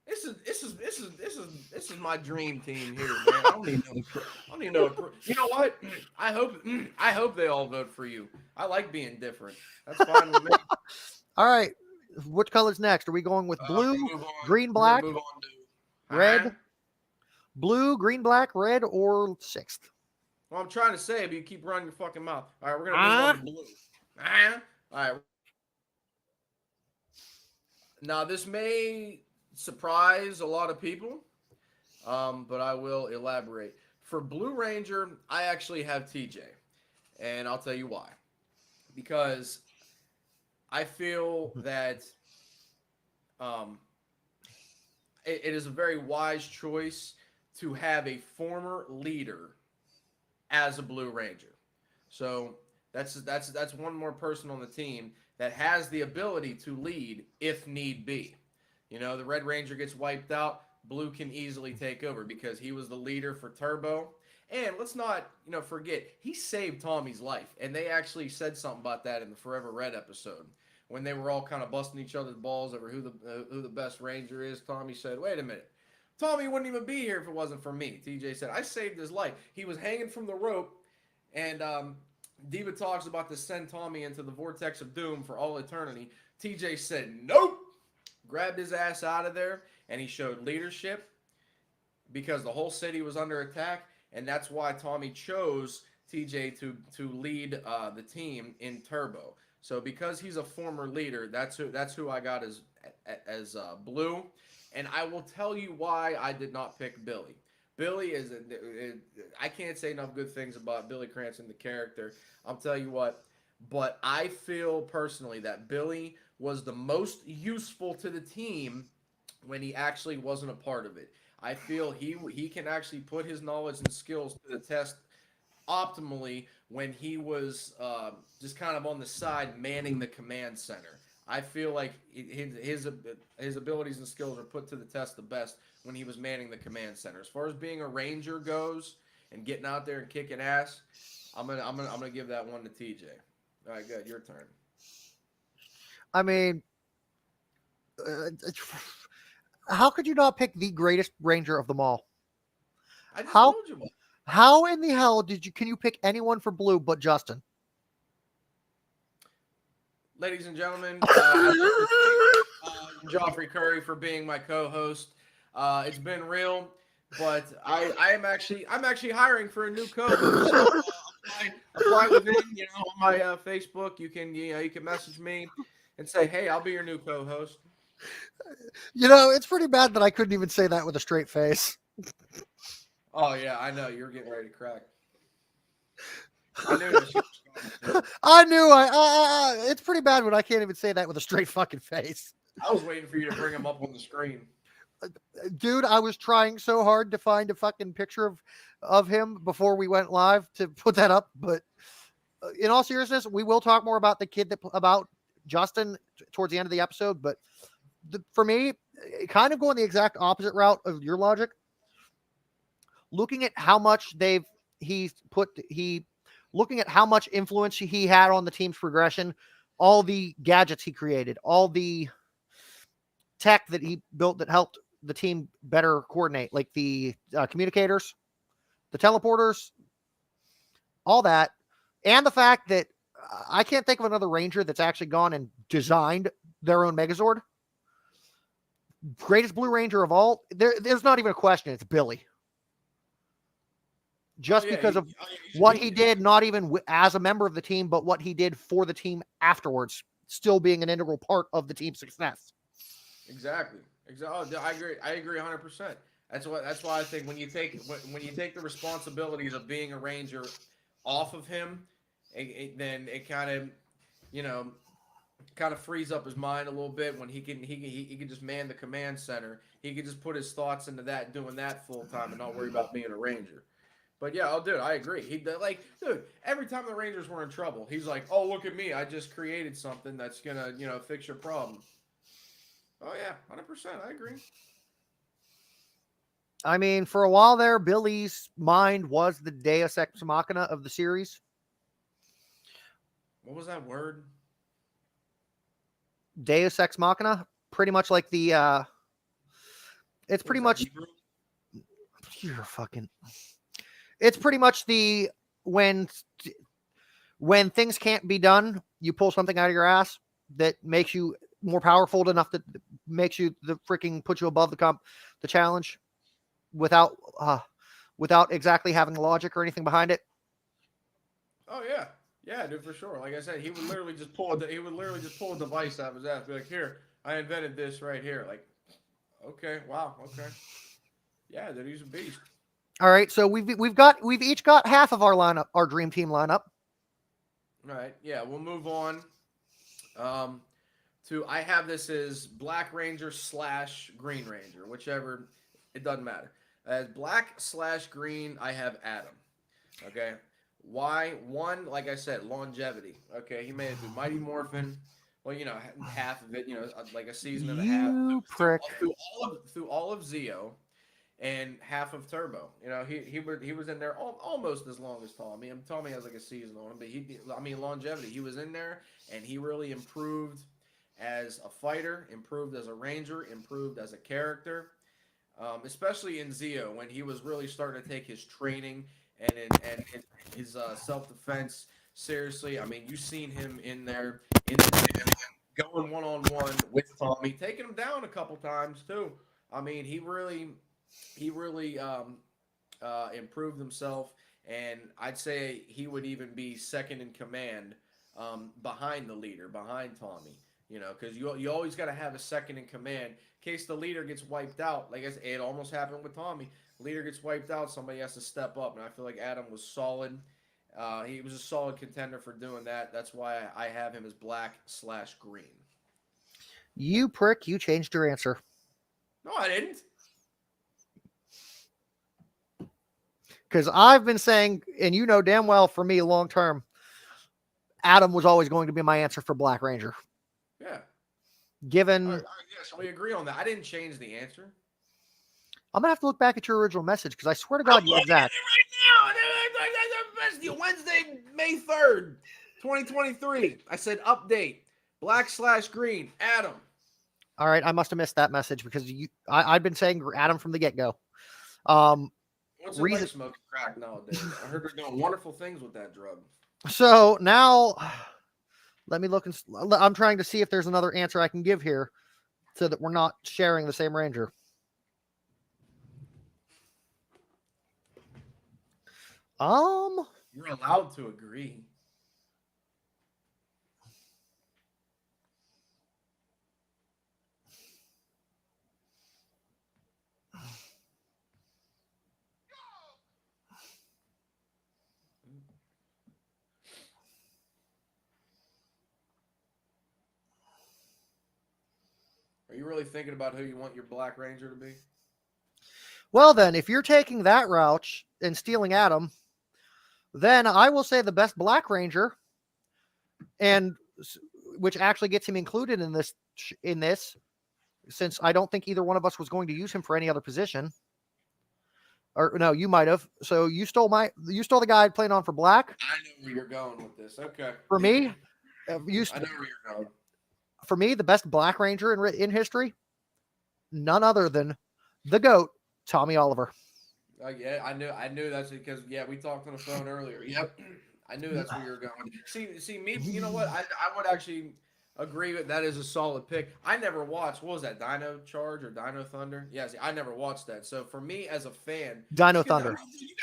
This is my dream team here, man. I don't even know. You know what? I hope they all vote for you. I like being different. That's fine with me. All right. Which color's next? Are we going with blue, green, black, red, blue, green, black, red, or 6th? Well, I'm trying to say, but you keep running your fucking mouth. All right, we're gonna move on to blue. All right. Now this may surprise a lot of people, but I will elaborate. For Blue Ranger, I actually have TJ, and I'll tell you why. Because I feel that it is a very wise choice to have a former leader as a Blue Ranger. So that's one more person on the team that has the ability to lead if need be. You know, the Red Ranger gets wiped out, Blue can easily take over because he was the leader for Turbo. And let's not, forget, he saved Tommy's life. And they actually said something about that in the Forever Red episode. When they were all kind of busting each other's balls over who the best Ranger is, Tommy said, wait a minute. Tommy wouldn't even be here if it wasn't for me. TJ said, I saved his life. He was hanging from the rope, and Diva talks about to send Tommy into the vortex of doom for all eternity. TJ said, nope. Grabbed his ass out of there, and he showed leadership because the whole city was under attack, and that's why Tommy chose TJ to lead the team in Turbo. So because he's a former leader, that's who I got as Blue. And I will tell you why I did not pick Billy. Billy I can't say enough good things about Billy Cranston, the character. I'll tell you what. But I feel personally that Billy was the most useful to the team when he actually wasn't a part of it. I feel he can actually put his knowledge and skills to the test optimally when he was just kind of on the side manning the command center. I feel like his abilities and skills are put to the test the best when he was manning the command center. As far as being a ranger goes and getting out there and kicking ass, I'm gonna give that one to TJ. All right, good. Your turn. I mean, uh, how could you not pick the greatest Ranger of them all? I just How told you. how in the hell can you pick anyone for blue but Justin? Ladies and gentlemen, I'd like to thank Joffrey Curry for being my co-host. It's been real, but I'm actually hiring for a new co-host. So, apply within, on my Facebook. You can message me and say, hey, I'll be your new co-host. It's pretty bad that I couldn't even say that with a straight face. Oh yeah, I know you're getting ready to crack. I knew this. I knew it's pretty bad when I can't even say that with a straight fucking face. I was waiting for you to bring him up on the screen. Dude, I was trying so hard to find a fucking picture of him before we went live to put that up, but in all seriousness, we will talk more about the kid about Justin towards the end of the episode, but for me, kind of going the exact opposite route of your logic, looking at how much looking at how much influence he had on the team's progression, all the gadgets he created, all the tech that he built that helped the team better coordinate, like the communicators, the teleporters, all that, and the fact that I can't think of another Ranger that's actually gone and designed their own Megazord. Greatest Blue Ranger of all, there's not even a question. It's Billy. Just because of what he did, not even as a member of the team, but what he did for the team afterwards, still being an integral part of the team's success. Exactly. Oh, I agree 100%. That's why I think when you take the responsibilities of being a Ranger off of him, then it kind of, frees up his mind a little bit when he can just man the command center. He can just put his thoughts into that, doing that full time, and not worry about being a Ranger. But yeah, dude, I agree. Dude, every time the Rangers were in trouble, he's like, "Oh, look at me! I just created something that's gonna, fix your problem." Oh yeah, 100%. I agree. I mean, for a while there, Billy's mind was the Deus Ex Machina of the series. What was that word? Deus Ex Machina, pretty much like the. It's pretty much. Hebrew? You're fucking. It's pretty much the when things can't be done, you pull something out of your ass that makes you more powerful enough that makes you put you above the challenge without exactly having logic or anything behind it. Oh yeah, dude, for sure. Like I said, he would literally just pull a device out of his ass, be like, "Here, I invented this right here." Like, okay, wow, okay, yeah, dude, he's a beast. All right, so we've each got half of our lineup, our dream team lineup. All right, yeah, we'll move on. I have this as Black Ranger / Green Ranger, whichever, it doesn't matter. As Black / Green, I have Adam. Okay, why? One, like I said, longevity. Okay, he made it through Mighty Morphin. Well, half of it, like a season and a half. You prick. Through all of Zeo. And half of Turbo. He was in there almost as long as Tommy. Tommy has like a season on him, but longevity. He was in there, and he really improved as a fighter, improved as a Ranger, improved as a character, especially in Zeo when he was really starting to take his training and his self-defense seriously. You seen him in there going one-on-one with Tommy, taking him down a couple times too. He really improved himself, and I'd say he would even be second in command behind the leader, behind Tommy. Because you always got to have a second in command in case the leader gets wiped out. Like I said, it almost happened with Tommy. Leader gets wiped out, somebody has to step up, and I feel like Adam was solid. He was a solid contender for doing that. That's why I have him as Black / Green. You prick! You changed your answer. No, I didn't. Because I've been saying, and you know damn well for me long term, Adam was always going to be my answer for Black Ranger. Yeah. Given, All right, yes, we agree on that. I didn't change the answer. I'm gonna have to look back at your original message because I swear to God you had that. Right now, Wednesday, May 3rd, 2023. I said update, black/green, Adam. All right, I must have missed that message because I've been saying Adam from the get-go. What's it like smoking crack nowadays? I heard they're doing wonderful things with that drug. So now, let me look and I'm trying to see if there's another answer I can give here, so that we're not sharing the same Ranger. You're allowed to agree. Are you really thinking about who you want your Black Ranger to be? Well, then, if you're taking that route and stealing Adam, then I will say the best Black Ranger, and which actually gets him included in this, since I don't think either one of us was going to use him for any other position. Or no, you might have. So you stole the guy I played on for Black. I know where you're going with this. Okay. For me, I know where you're going. For me, the best Black Ranger in history, none other than the GOAT, Tommy Oliver. Yeah, I knew that's because we talked on the phone earlier. Yep, I knew that's where you're going. See me. You know what? I would actually agree with that is a solid pick. I never watched. What was that? Dino Charge or Dino Thunder? Yeah, see, I never watched that. So for me as a fan, Dino Thunder.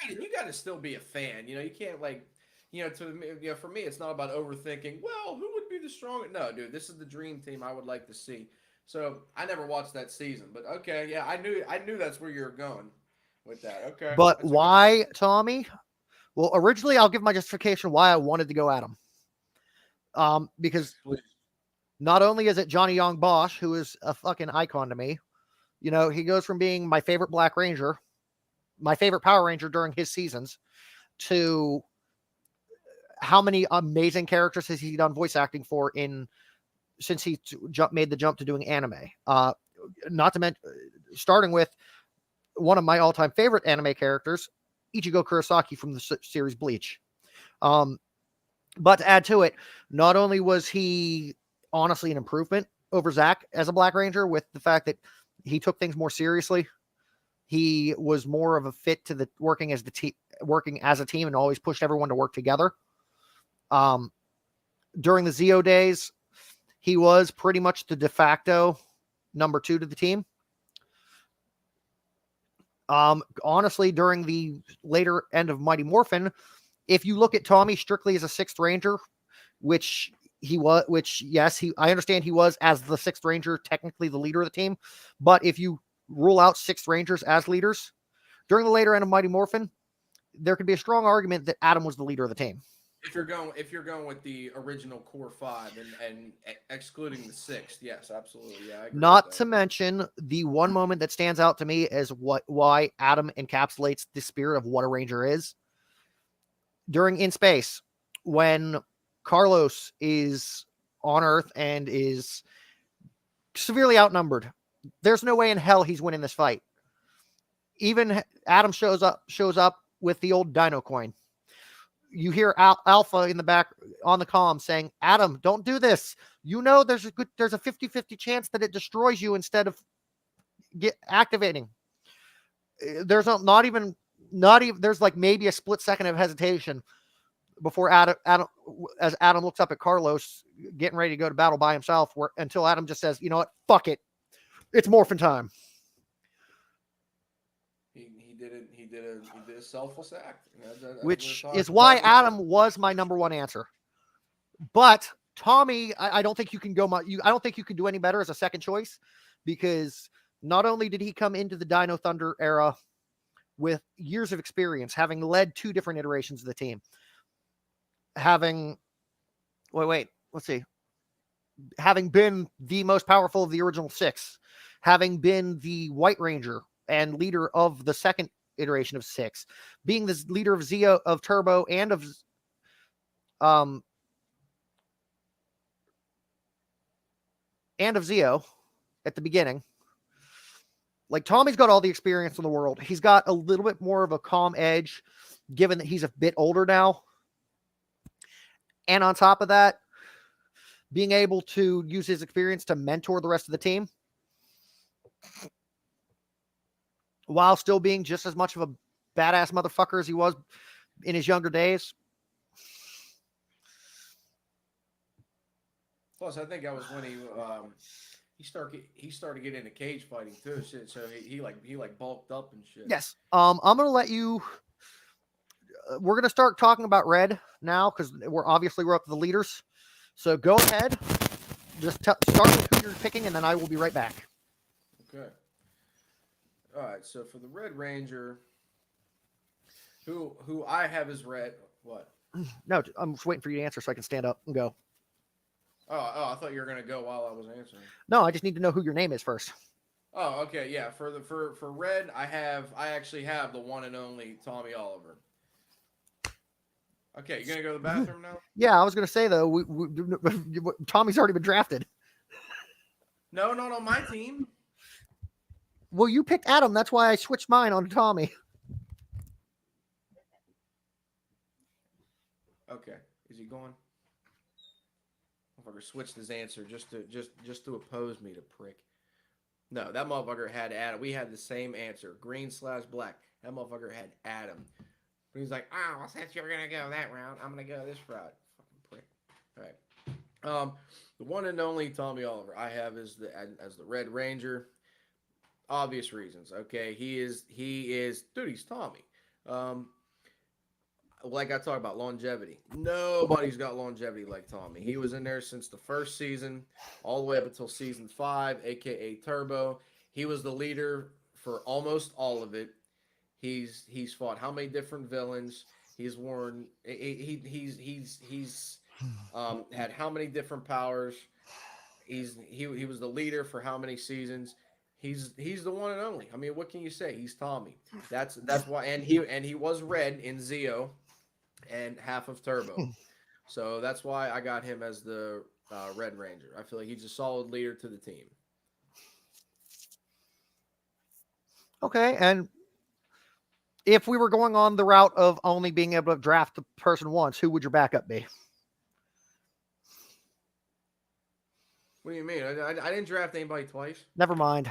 You got to still be a fan. You can't for me, it's not about overthinking. Well, who would be the strongest? No, dude, this is the dream team I would like to see. So I never watched that season, but okay, yeah, I knew that's where you're going with that. Okay, but why, Tommy? Well, originally I'll give my justification why I wanted to go at him. Because not only is it Johnny Young Bosch, who is a fucking icon to me, he goes from being my favorite Black Ranger, my favorite Power Ranger during his seasons, to how many amazing characters has he done voice acting for since he made the jump to doing anime. Not to mention, starting with one of my all-time favorite anime characters, Ichigo Kurosaki from the series Bleach. But to add to it, not only was he honestly an improvement over Zach as a Black Ranger, with the fact that he took things more seriously, he was more of a fit to the working as a team and always pushed everyone to work together. During the Zeo days, he was pretty much the de facto number 2 to the team. Honestly, during the later end of Mighty Morphin, if you look at Tommy strictly as a 6th Ranger, I understand he was, as the 6th Ranger, technically the leader of the team. But if you rule out 6th Rangers as leaders, during the later end of Mighty Morphin, there could be a strong argument that Adam was the leader of the team. If you're going with the original core 5 and excluding the 6th, yes, absolutely, yeah. I agree Not to mention the one moment that stands out to me as why Adam encapsulates the spirit of what a Ranger is. During In Space, when Carlos is on Earth and is severely outnumbered, there's no way in hell he's winning this fight. Even Adam shows up with the old Dino coin. You hear Alpha in the back on the comm saying, "Adam, don't do this. There's a 50-50 chance that it destroys you instead of activating." There's there's like maybe a split second of hesitation before Adam looks up at Carlos getting ready to go to battle by himself, until Adam just says, "You know what? Fuck it. It's morphin' time." He did a selfless act, which is why Adam was my number 1 answer. But Tommy, I don't think you can I don't think you can do any better as a second choice, because not only did he come into the Dino Thunder era with years of experience, having led 2 different iterations of the team, having been the most powerful of the original 6, having been the White Ranger and leader of the second iteration of 6, being the leader of Zeo, of Turbo, and of Zeo at the beginning. Like, Tommy's got all the experience in the world. He's got a little bit more of a calm edge, given that he's a bit older now. And on top of that, being able to use his experience to mentor the rest of the team while still being just as much of a badass motherfucker as he was in his younger days. Plus, I think that was when he started getting into cage fighting too. Shit, so he bulked up and shit. Yes. I'm gonna let you. We're gonna start talking about Red now because we're up to the leaders. So go ahead, just start with who you're picking, and then I will be right back. Okay. All right. So for the Red Ranger, who I have is Red. What? No, I'm just waiting for you to answer so I can stand up and go. Oh, I thought you were gonna go while I was answering. No, I just need to know who your name is first. Oh, okay, yeah. For Red, I actually have the one and only Tommy Oliver. Okay, you gonna go to the bathroom now? Yeah, I was gonna say though, Tommy's already been drafted. No, my team. Well, you picked Adam. That's why I switched mine on Tommy. Okay, is he going? Motherfucker switched his answer just to oppose me, to prick. No, that motherfucker had Adam. We had the same answer, green/black. That motherfucker had Adam. But he's like, oh, since you're gonna go that route, I'm gonna go this route. Fucking prick. All right. The one and only Tommy Oliver I have as the Red Ranger. Obvious reasons. Okay, he is dude. He's Tommy. Like I talked about longevity. Nobody's got longevity like Tommy. He was in there since the first season, all the way up until season 5, aka Turbo. He was the leader for almost all of it. He's fought how many different villains? He's worn. He's had how many different powers? He was the leader for how many seasons? He's the one and only. I mean, what can you say? He's Tommy. That's why. And he was Red in Zeo and half of Turbo. So that's why I got him as the Red Ranger. I feel like he's a solid leader to the team. Okay, and if we were going on the route of only being able to draft the person once, who would your backup be? What do you mean? I didn't draft anybody twice. Never mind.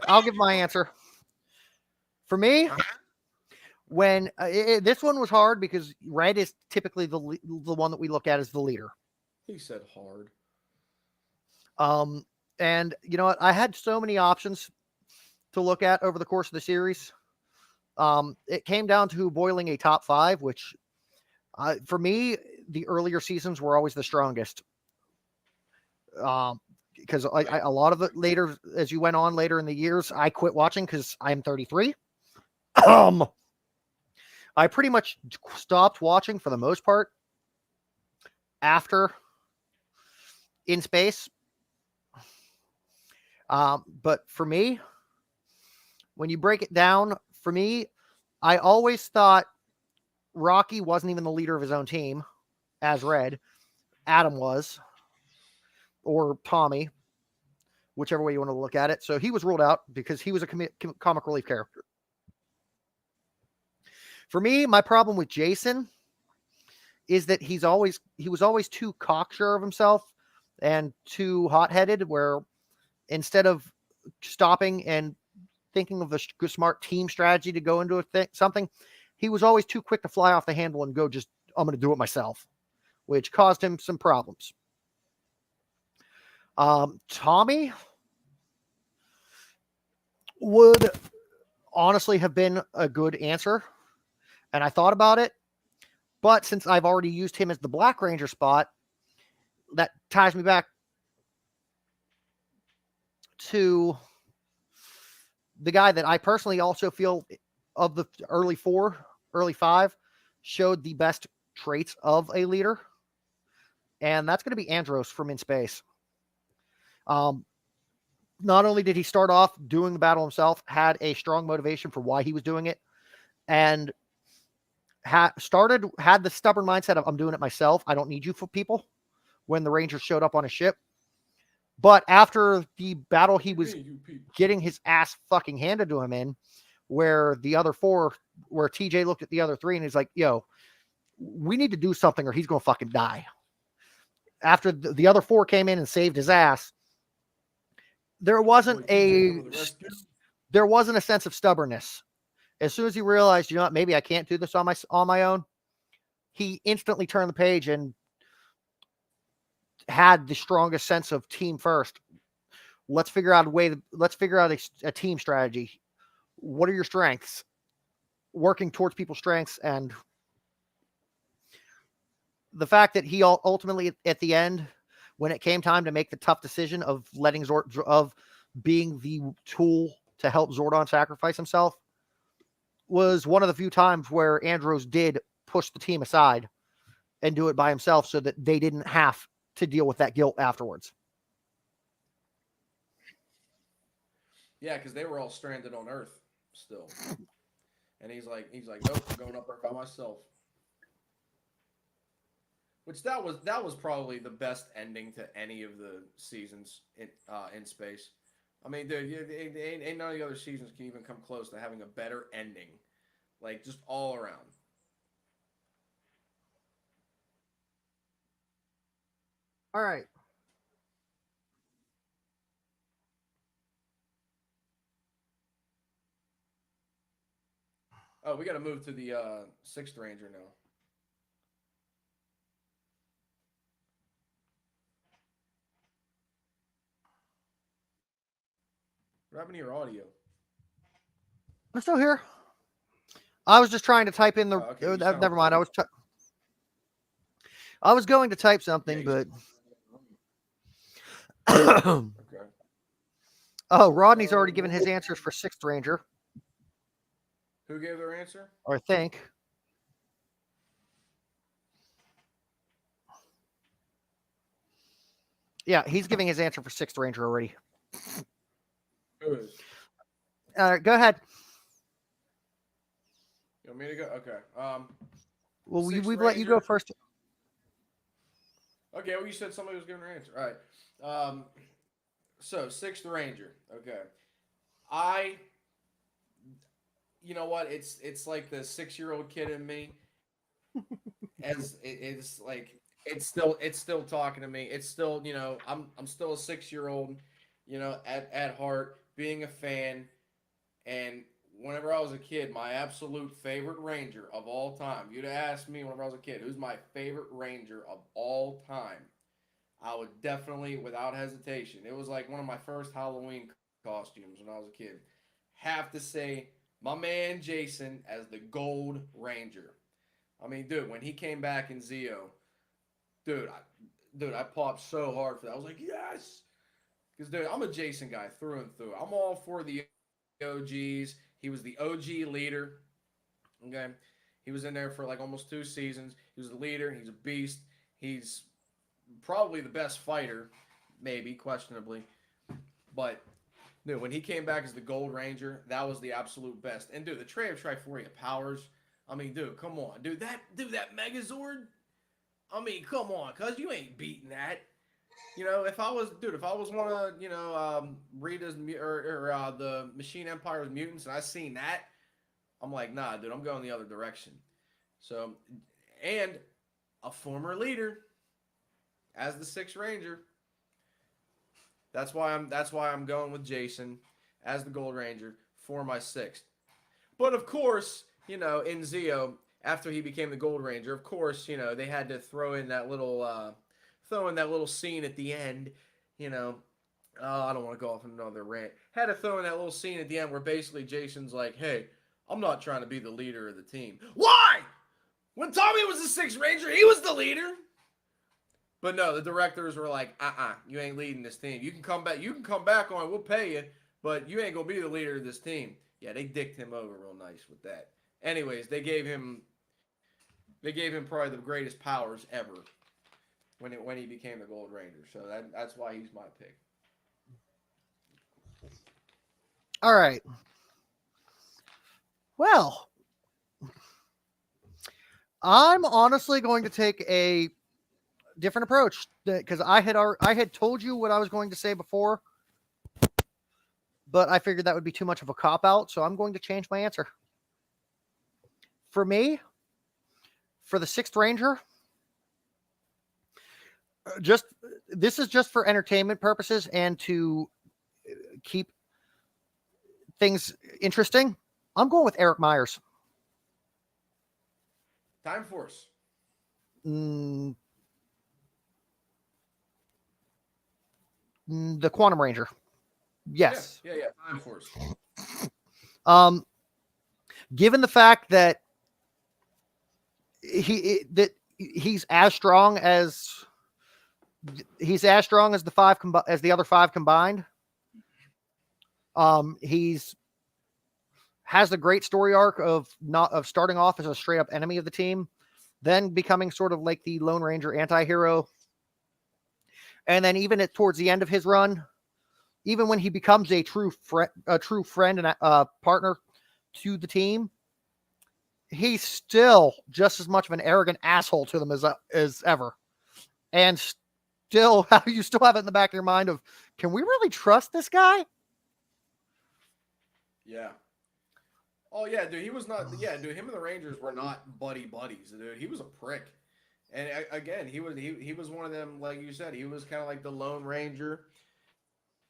I'll give my answer. For me, when this one was hard because Red is typically the one that we look at as the leader. He said hard. And you know what? I had so many options to look at over the course of the series. It came down to boiling a top 5, which for me, the earlier seasons were always the strongest. Because a lot of it later, as you went on later in the years, I quit watching because I'm 33. I pretty much stopped watching for the most part after In Space. But for me, when you break it down, for me, I always thought Rocky wasn't even the leader of his own team as Red. Adam was. Or Tommy, whichever way you want to look at it. So he was ruled out because he was a comic relief character. For me, my problem with Jason is that he was always too cocksure of himself and too hot-headed, where instead of stopping and thinking of a good, smart team strategy to go into something, he was always too quick to fly off the handle and go, I'm going to do it myself, which caused him some problems. Tommy would honestly have been a good answer, and I thought about it, but since I've already used him as the Black Ranger spot, that ties me back to the guy that I personally also feel of the early 5 showed the best traits of a leader, and that's going to be Andros from In Space. not only did he start off doing the battle himself, had a strong motivation for why he was doing it, and had the stubborn mindset of, I'm doing it myself. I don't need you for people, when the Rangers showed up on his ship. But after the battle he was getting his ass fucking handed to him in, where TJ looked at the other three and he's like, yo, we need to do something or he's going to fucking die. After the other four came in and saved his ass, there wasn't a sense of stubbornness. As soon as he realized, maybe I can't do this on my own, he instantly turned the page and had the strongest sense of team first. Let's figure out a team strategy. What are your strengths? Working towards people's strengths, and the fact that he ultimately at the end, when it came time to make the tough decision of of being the tool to help Zordon sacrifice himself, was one of the few times where Andros did push the team aside and do it by himself so that they didn't have to deal with that guilt afterwards. Yeah, because they were all stranded on Earth still. And he's like, nope, I'm going up there by myself. Which that was probably the best ending to any of the seasons in space. I mean, dude, ain't none of the other seasons can even come close to having a better ending, like just all around. All right. Oh, we got to move to the Sixth Ranger now. What happened to your audio? I'm still here. I was just trying to type in the. Oh, okay, Never mind. I was going to type something, but. Okay. Oh, Rodney's already given his answers for Sixth Ranger. Who gave their answer? Or I think. Yeah, he's giving his answer for Sixth Ranger already. Who is? Go ahead. You want me to go? Okay. Well, we've let you go first. Okay, well, you said somebody was giving their answer. All right. So, Sixth Ranger. Okay. You know what? It's like the 6-year-old kid in me. It's like it's still talking to me. It's still, I'm still a 6-year-old, at heart, being a fan. And whenever I was a kid, my absolute favorite Ranger of all time, you'd ask me whenever I was a kid, who's my favorite Ranger of all time? I would definitely, without hesitation, it was like one of my first Halloween costumes when I was a kid, have to say my man Jason as the Gold Ranger. I mean, dude, when he came back in Zeo, I popped so hard for that. I was like, yes, because dude, I'm a Jason guy through and through. I'm all for the OGs. He was the OG leader. Okay, he was in there for like almost 2 seasons. He was the leader. He's a beast. He's probably the best fighter, maybe questionably, but dude, when he came back as the Gold Ranger, that was the absolute best. And dude, the Tray of Triforia powers. I mean, dude, come on, dude, that Megazord. I mean, come on, cuz you ain't beating that. If I was one of Rita's or the Machine Empire's mutants, and I seen that, I'm like, nah, dude, I'm going the other direction. So, and a former leader as the Sixth Ranger. That's why I'm going with Jason as the Gold Ranger for my sixth. But of course, in Zeo, after he became the Gold Ranger, of course, they had to throw in that little scene at the end. I don't want to go off on another rant. Had to throw in that little scene at the end where basically Jason's like, "Hey, I'm not trying to be the leader of the team." Why? When Tommy was the Sixth Ranger, he was the leader. But no, the directors were like, you ain't leading this team. You can come back on, we'll pay you, but you ain't gonna be the leader of this team. Yeah, they dicked him over real nice with that. Anyways, they gave him probably the greatest powers ever when he became the Gold Ranger. So that's why he's my pick. All right. Well, I'm honestly going to take a different approach because I had told you what I was going to say before, but I figured that would be too much of a cop out, so I'm going to change my answer. For me, for the 6th Ranger, this is just for entertainment purposes and to keep things interesting. I'm going with Eric Myers. Time Force. The Quantum Ranger. Yes. Yeah. Time Force. Given the fact that he's as strong as the other 5 combined. He's has the great story arc of starting off as a straight up enemy of the team, then becoming sort of like the Lone Ranger anti-hero. And then even towards the end of his run, even when he becomes a true friend and a partner to the team, he's still just as much of an arrogant asshole to them as ever. And you still have it in the back of your mind of, can we really trust this guy? Yeah. Oh yeah, dude. He was not. Yeah, dude. Him and the Rangers were not buddies, dude. He was a prick. And again, he was one of them. Like you said, he was kind of like the Lone Ranger.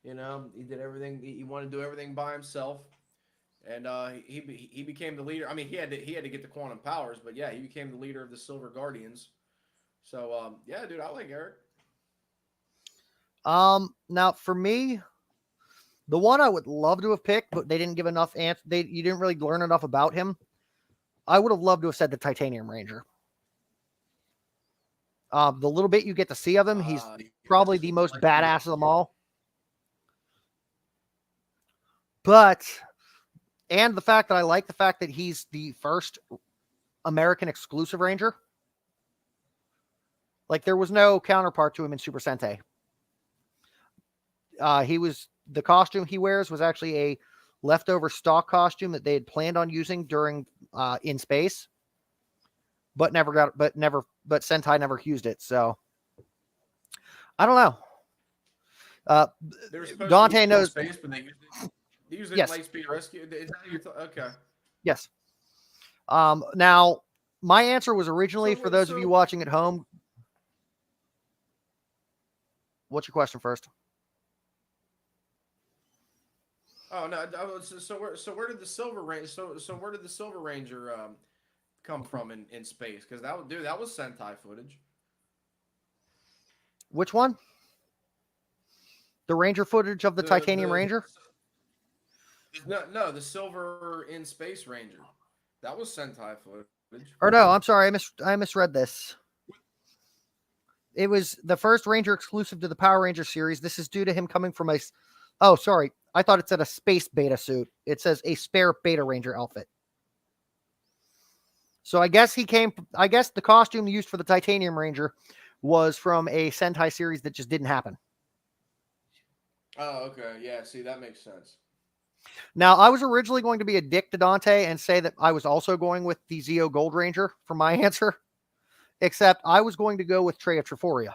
You know, he did everything. He wanted to do everything by himself. And he became the leader. I mean, he had to get the quantum powers, but yeah, he became the leader of the Silver Guardians. So yeah, dude, I like Eric. Now for me, the one I would love to have picked, but they didn't give enough answer. You didn't really learn enough about him. I would have loved to have said the Titanium Ranger. The little bit you get to see of him, he's probably the most badass of them all. And the fact that I like the fact that he's the first American exclusive Ranger. Like, there was no counterpart to him in Super Sentai. The costume he wears was actually a leftover stock costume that they had planned on using during in space, but Sentai never used it. So I don't know. Dante knows. Space, but they used it Yes. in Lightspeed Rescue. Is that your okay. Yes. Now my answer was originally for those of you watching at home. What's your question first? Oh no! So where did the Silver Ranger? So where did the Silver Ranger come from in space? Because that was Sentai footage. Which one? The Ranger footage of the Titanium Ranger? No, the Silver in Space Ranger. That was Sentai footage. Or no, I'm sorry, I misread this. It was the first Ranger exclusive to the Power Ranger series. This is due to him coming from a. Oh, sorry. I thought it said a space beta suit. It says a spare Beta Ranger outfit. So I guess the costume used for the Titanium Ranger was from a Sentai series that just didn't happen. Oh, okay. Yeah, see, that makes sense. Now, I was originally going to be a dick to Dante and say that I was also going with the Zeo Gold Ranger for my answer, except I was going to go with Trey of Treforia.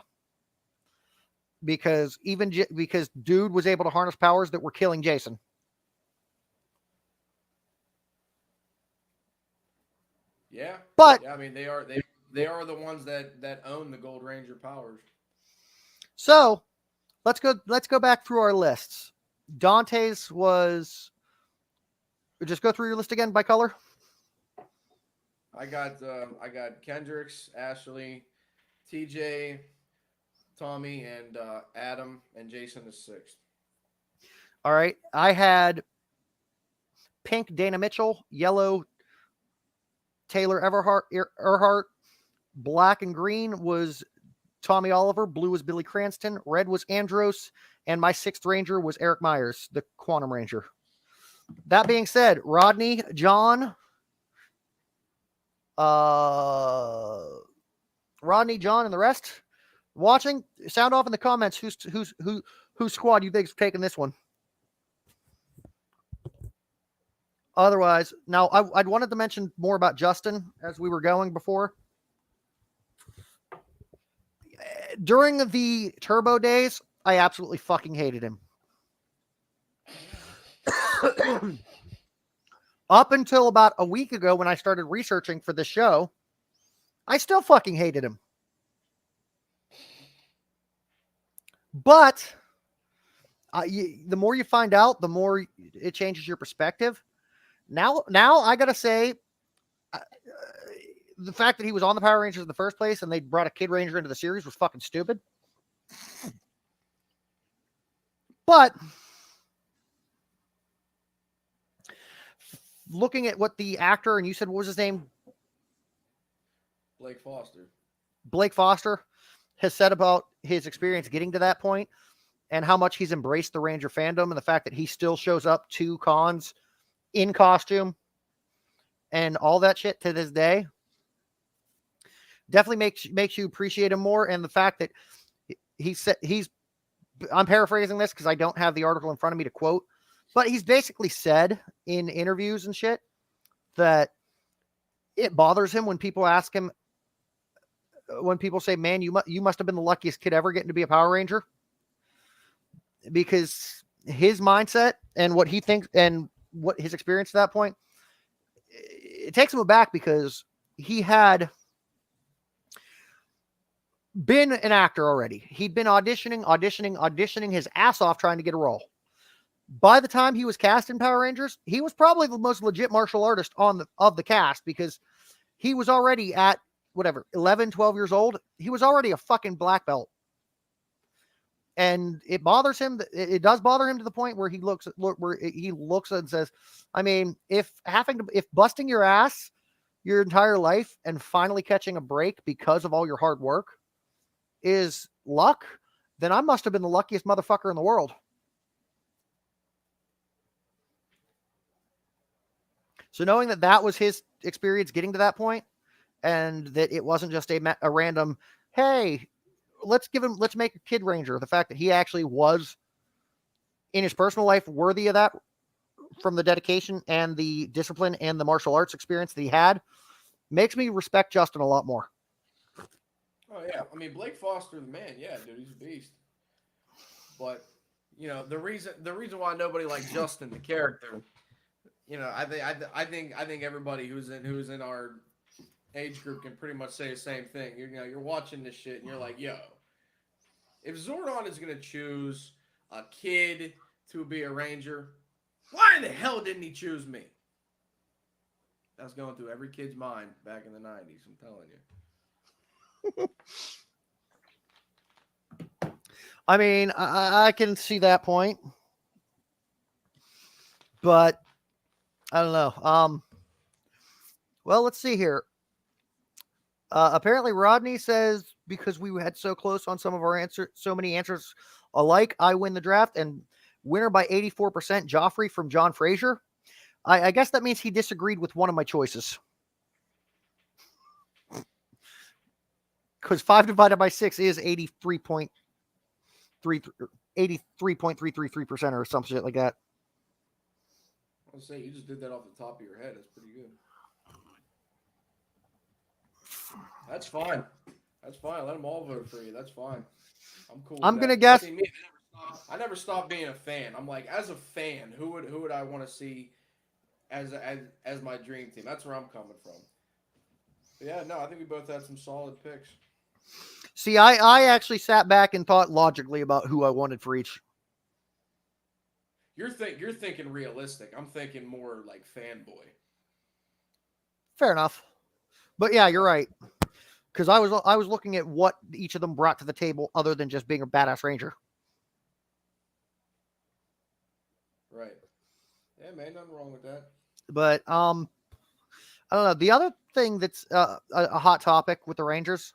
Because dude was able to harness powers that were killing Jason. Yeah, but yeah, I mean they are the ones that own the Gold Ranger powers. So let's go back through our lists. Dante's was. Just go through your list again by color. I got Kendricks, Ashley, TJ, Tommy, and Adam, and Jason is 6th. All right. I had pink Dana Mitchell, yellow Taylor Earhart, black and green was Tommy Oliver, blue was Billy Cranston, red was Andros, and my 6th Ranger was Eric Myers, the Quantum Ranger. That being said, Rodney, John, and the rest watching, sound off in the comments whose squad you think is taking this one. Otherwise, now I'd wanted to mention more about Justin as we were going before. During the Turbo days, I absolutely fucking hated him. Up until about a week ago when I started researching for the show, I still fucking hated him. But the more you find out, the more it changes your perspective. Now I gotta say, the fact that he was on the Power Rangers in the first place and they brought a Kid Ranger into the series was fucking stupid. But looking at what the actor, and you said, what was his name? Blake Foster has said about his experience getting to that point and how much he's embraced the Ranger fandom and the fact that he still shows up to cons in costume and all that shit to this day. Definitely makes you appreciate him more. And the fact that I'm paraphrasing this because I don't have the article in front of me to quote, but he's basically said in interviews and shit that it bothers him when people ask him, when people say, man, you must have been the luckiest kid ever getting to be a Power Ranger, because his mindset and what he thinks and what his experience at that point, it takes him aback because he had been an actor already. He'd been auditioning his ass off trying to get a role. By the time he was cast in Power Rangers, he was probably the most legit martial artist of the cast, because he was already at 11, 12 years old. He was already a fucking black belt. And it bothers him. It does bother him to the point where he looks and says, I mean, if busting your ass your entire life and finally catching a break because of all your hard work is luck, then I must have been the luckiest motherfucker in the world. So knowing that was his experience getting to that point, and that it wasn't just a random, hey, let's make a Kid Ranger. The fact that he actually was in his personal life worthy of that, from the dedication and the discipline and the martial arts experience that he had, makes me respect Justin a lot more. Oh yeah, I mean, Blake Foster, the man, yeah, dude, he's a beast. But the reason why nobody likes Justin, the character, I think everybody who's in our age group can pretty much say the same thing. You're watching this shit and you're like, yo, if Zordon is gonna choose a kid to be a Ranger, why in the hell didn't he choose me? That's going through every kid's mind back in the 90s, I'm telling you. I mean, I can see that point, but I don't know. Well, let's see here. Apparently Rodney says, because we had so close on some of our answers, so many answers alike, I win the draft, and winner by 84%, Joffrey from John Frazier. I guess that means he disagreed with one of my choices. Because 5 divided by 6 is 83.333% or some shit like that. I was saying, you just did that off the top of your head. That's pretty good. That's fine. That's fine. Let them all vote for you. That's fine. I'm cool. I'm gonna guess. See, I never stopped being a fan. I'm like, as a fan, who would I want to see as my dream team? That's where I'm coming from. But yeah, no, I think we both had some solid picks. See, I actually sat back and thought logically about who I wanted for each. You're thinking realistic. I'm thinking more like fanboy. Fair enough. But yeah, you're right. Because I was looking at what each of them brought to the table other than just being a badass Ranger. Right. Yeah, man, nothing wrong with that. But I don't know. The other thing that's a hot topic with the Rangers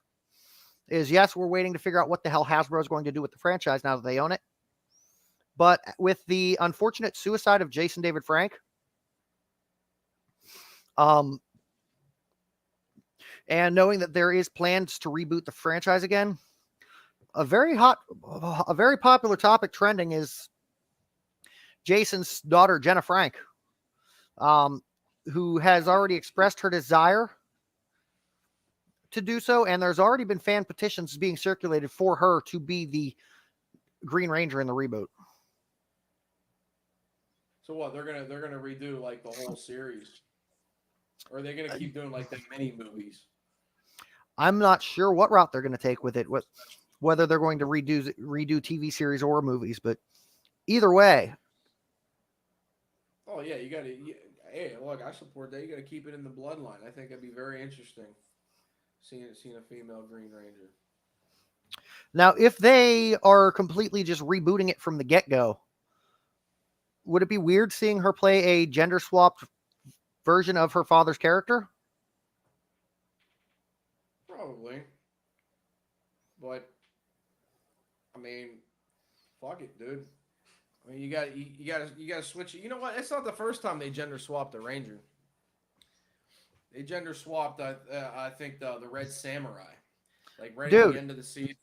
is, yes, we're waiting to figure out what the hell Hasbro is going to do with the franchise now that they own it. But with the unfortunate suicide of Jason David Frank, and knowing that there is plans to reboot the franchise again, a very popular topic trending is Jason's daughter, Jenna Frank. who has already expressed her desire to do so, and there's already been fan petitions being circulated for her to be the Green Ranger in the reboot. So what? They're gonna redo like the whole series, or are they gonna keep doing like the mini movies? I'm not sure what route they're going to take with it, whether they're going to redo TV series or movies, but either way. Oh yeah, you gotta. Hey, look, I support that. You gotta keep it in the bloodline. I think it'd be very interesting seeing a female Green Ranger. Now, if they are completely just rebooting it from the get-go, would it be weird seeing her play a gender-swapped version of her father's character? Probably, but I mean, fuck it, dude. I mean, you got to switch it. You know what? It's not the first time they gender swapped a Ranger. They gender swapped, I think the Red Samurai, like right at the end of the season.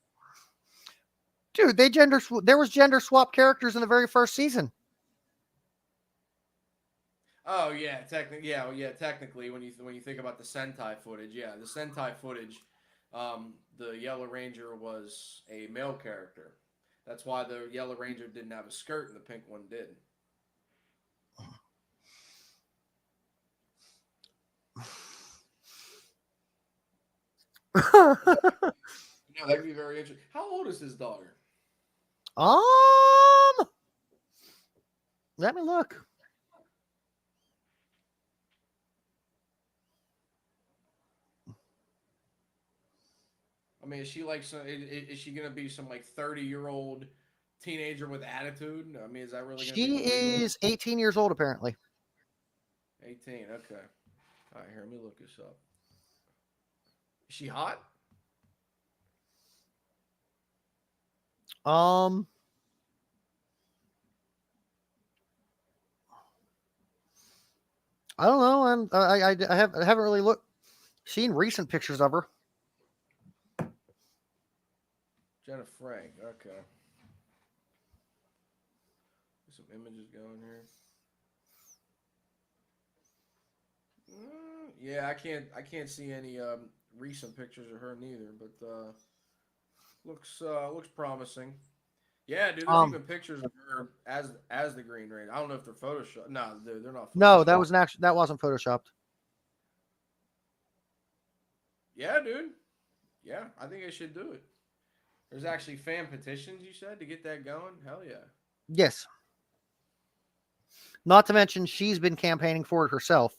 Dude, there was gender swap characters in the very first season. Oh yeah, technically when you think about the Sentai footage, the Sentai footage, the Yellow Ranger was a male character. That's why the Yellow Ranger didn't have a skirt and the pink one did. Yeah, that'd be very interesting. How old is his daughter? Let me look. I mean, is she like is she gonna be some like 30-year-old teenager with attitude? I mean, is that really gonna She be illegal? is 18 years old apparently. 18, okay. All right, here, let me look this up. Is she hot? I don't know. I haven't really seen recent pictures of her. Jenna Frank, okay. Some images going here. Yeah, I can't see any recent pictures of her neither, but looks promising. Yeah, dude, there's even pictures of her as the Green Ranger. I don't know if they're photoshopped. No, dude, they're not photoshopped. No, that wasn't photoshopped. Yeah, dude. Yeah, I think I should do it. There's actually fan petitions, you said, to get that going? Hell yeah. Yes. Not to mention she's been campaigning for it herself.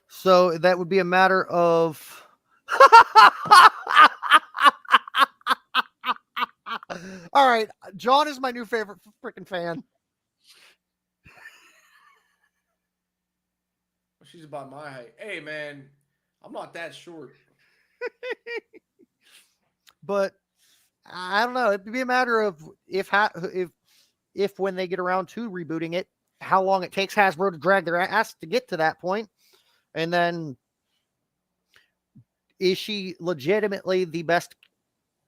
So that would be a matter of all right, John is my new favorite freaking fan. She's about my height. Hey, man, I'm not that short. But I don't know. It'd be a matter of if when they get around to rebooting it, how long it takes Hasbro to drag their ass to get to that point, and then is she legitimately the best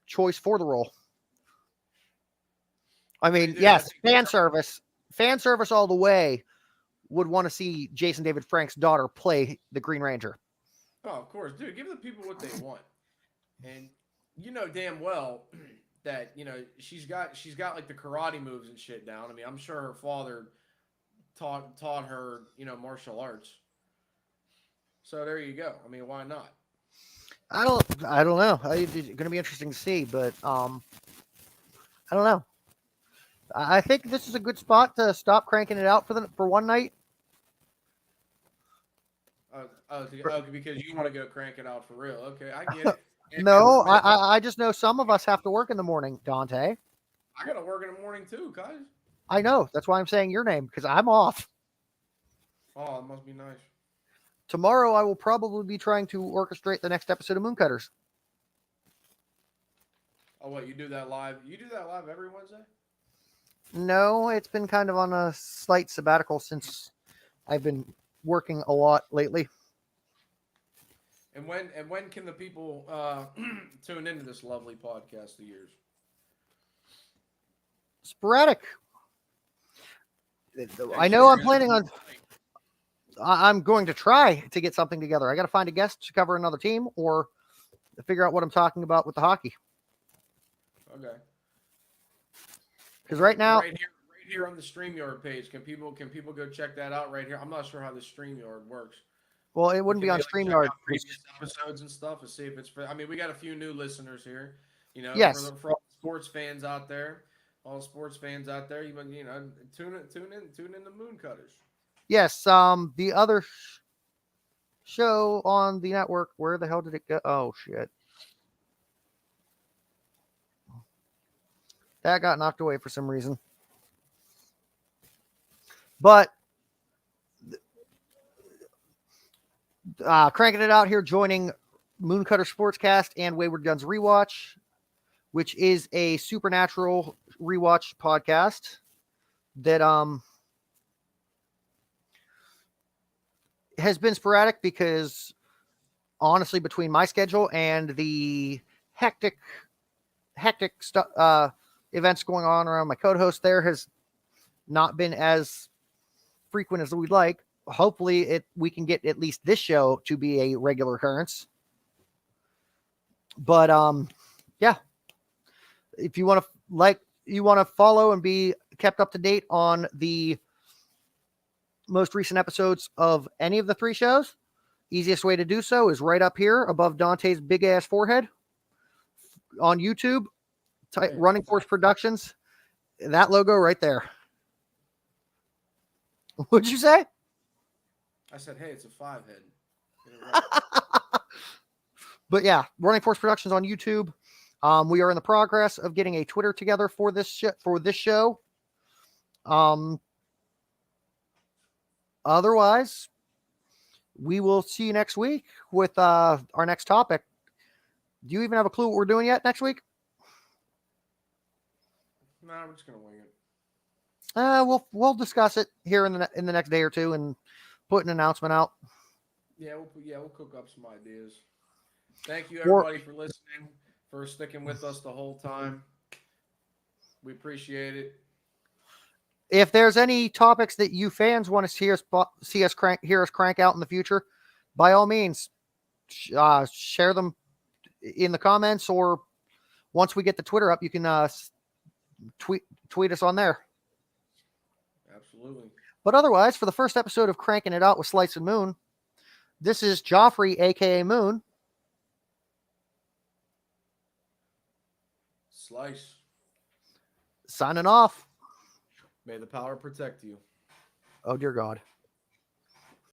choice for the role? I mean, yes, fan service all the way. Would want to see Jason David Frank's daughter play the Green Ranger. Oh, of course, dude. Give the people what they want, and you know damn well that she's got like the karate moves and shit down. I mean, I'm sure her father taught her martial arts. So there you go. I mean, why not? I don't know. It's going to be interesting to see, but I don't know. I think this is a good spot to stop cranking it out for one night. Because you want to go crank it out for real. Okay, I get it. No, I just know some of us have to work in the morning, Dante. I got to work in the morning too, guys. I know. That's why I'm saying your name, because I'm off. Oh, it must be nice. Tomorrow, I will probably be trying to orchestrate the next episode of Mooncutters. Oh, what? You do that live? You do that live every Wednesday? No, it's been kind of on a slight sabbatical since I've been working a lot lately. And when can the people tune into this lovely podcast of yours? sporadic. I know I'm planning on. I'm going to try to get something together. I got to find a guest to cover another team or figure out what I'm talking about with the hockey. Okay. Because right now, right here on the StreamYard page, can people go check that out right here? I'm not sure how the StreamYard works. well, it wouldn't be on StreamYard. Previous episodes and stuff to see if it's. I mean, we got a few new listeners here. You know, Yes. for all the sports fans out there, you know, tune in the Moon Cutters. Yes. The other show on the network. Where the hell did it go? Oh shit. That got knocked away for some reason. But Cranking It Out here, joining Mooncutter Sportscast and Wayward Guns Rewatch, which is a supernatural rewatch podcast that has been sporadic because honestly, between my schedule and the hectic events going on around my co-host, there has not been as frequent as we'd like. Hopefully we can get at least this show to be a regular occurrence. But yeah, if you want to follow and be kept up to date on the most recent episodes of any of the three shows, easiest way to do so is right up here above Dante's big ass forehead on YouTube. Type Running Force Productions, that logo right there. What'd you say? I said, hey, it's a 5 head. But yeah, Running Force Productions on YouTube. We are in the progress of getting a Twitter together for this show. Otherwise, we will see you next week with our next topic. Do you even have a clue what we're doing yet next week? Nah, we're just gonna wing it. We'll discuss it here in the next day or two and put an announcement out. Yeah, we'll cook up some ideas. Thank you everybody for listening, for sticking with us the whole time. We appreciate it. If there's any topics that you fans want to hear us crank out in the future, by all means, share them in the comments, or once we get the Twitter up, you can tweet us on there. Absolutely. But otherwise, for the first episode of Cranking It Out with Slice and Moon, this is Joffrey, aka Moon. Slice. Signing off. May the power protect you. Oh, dear God.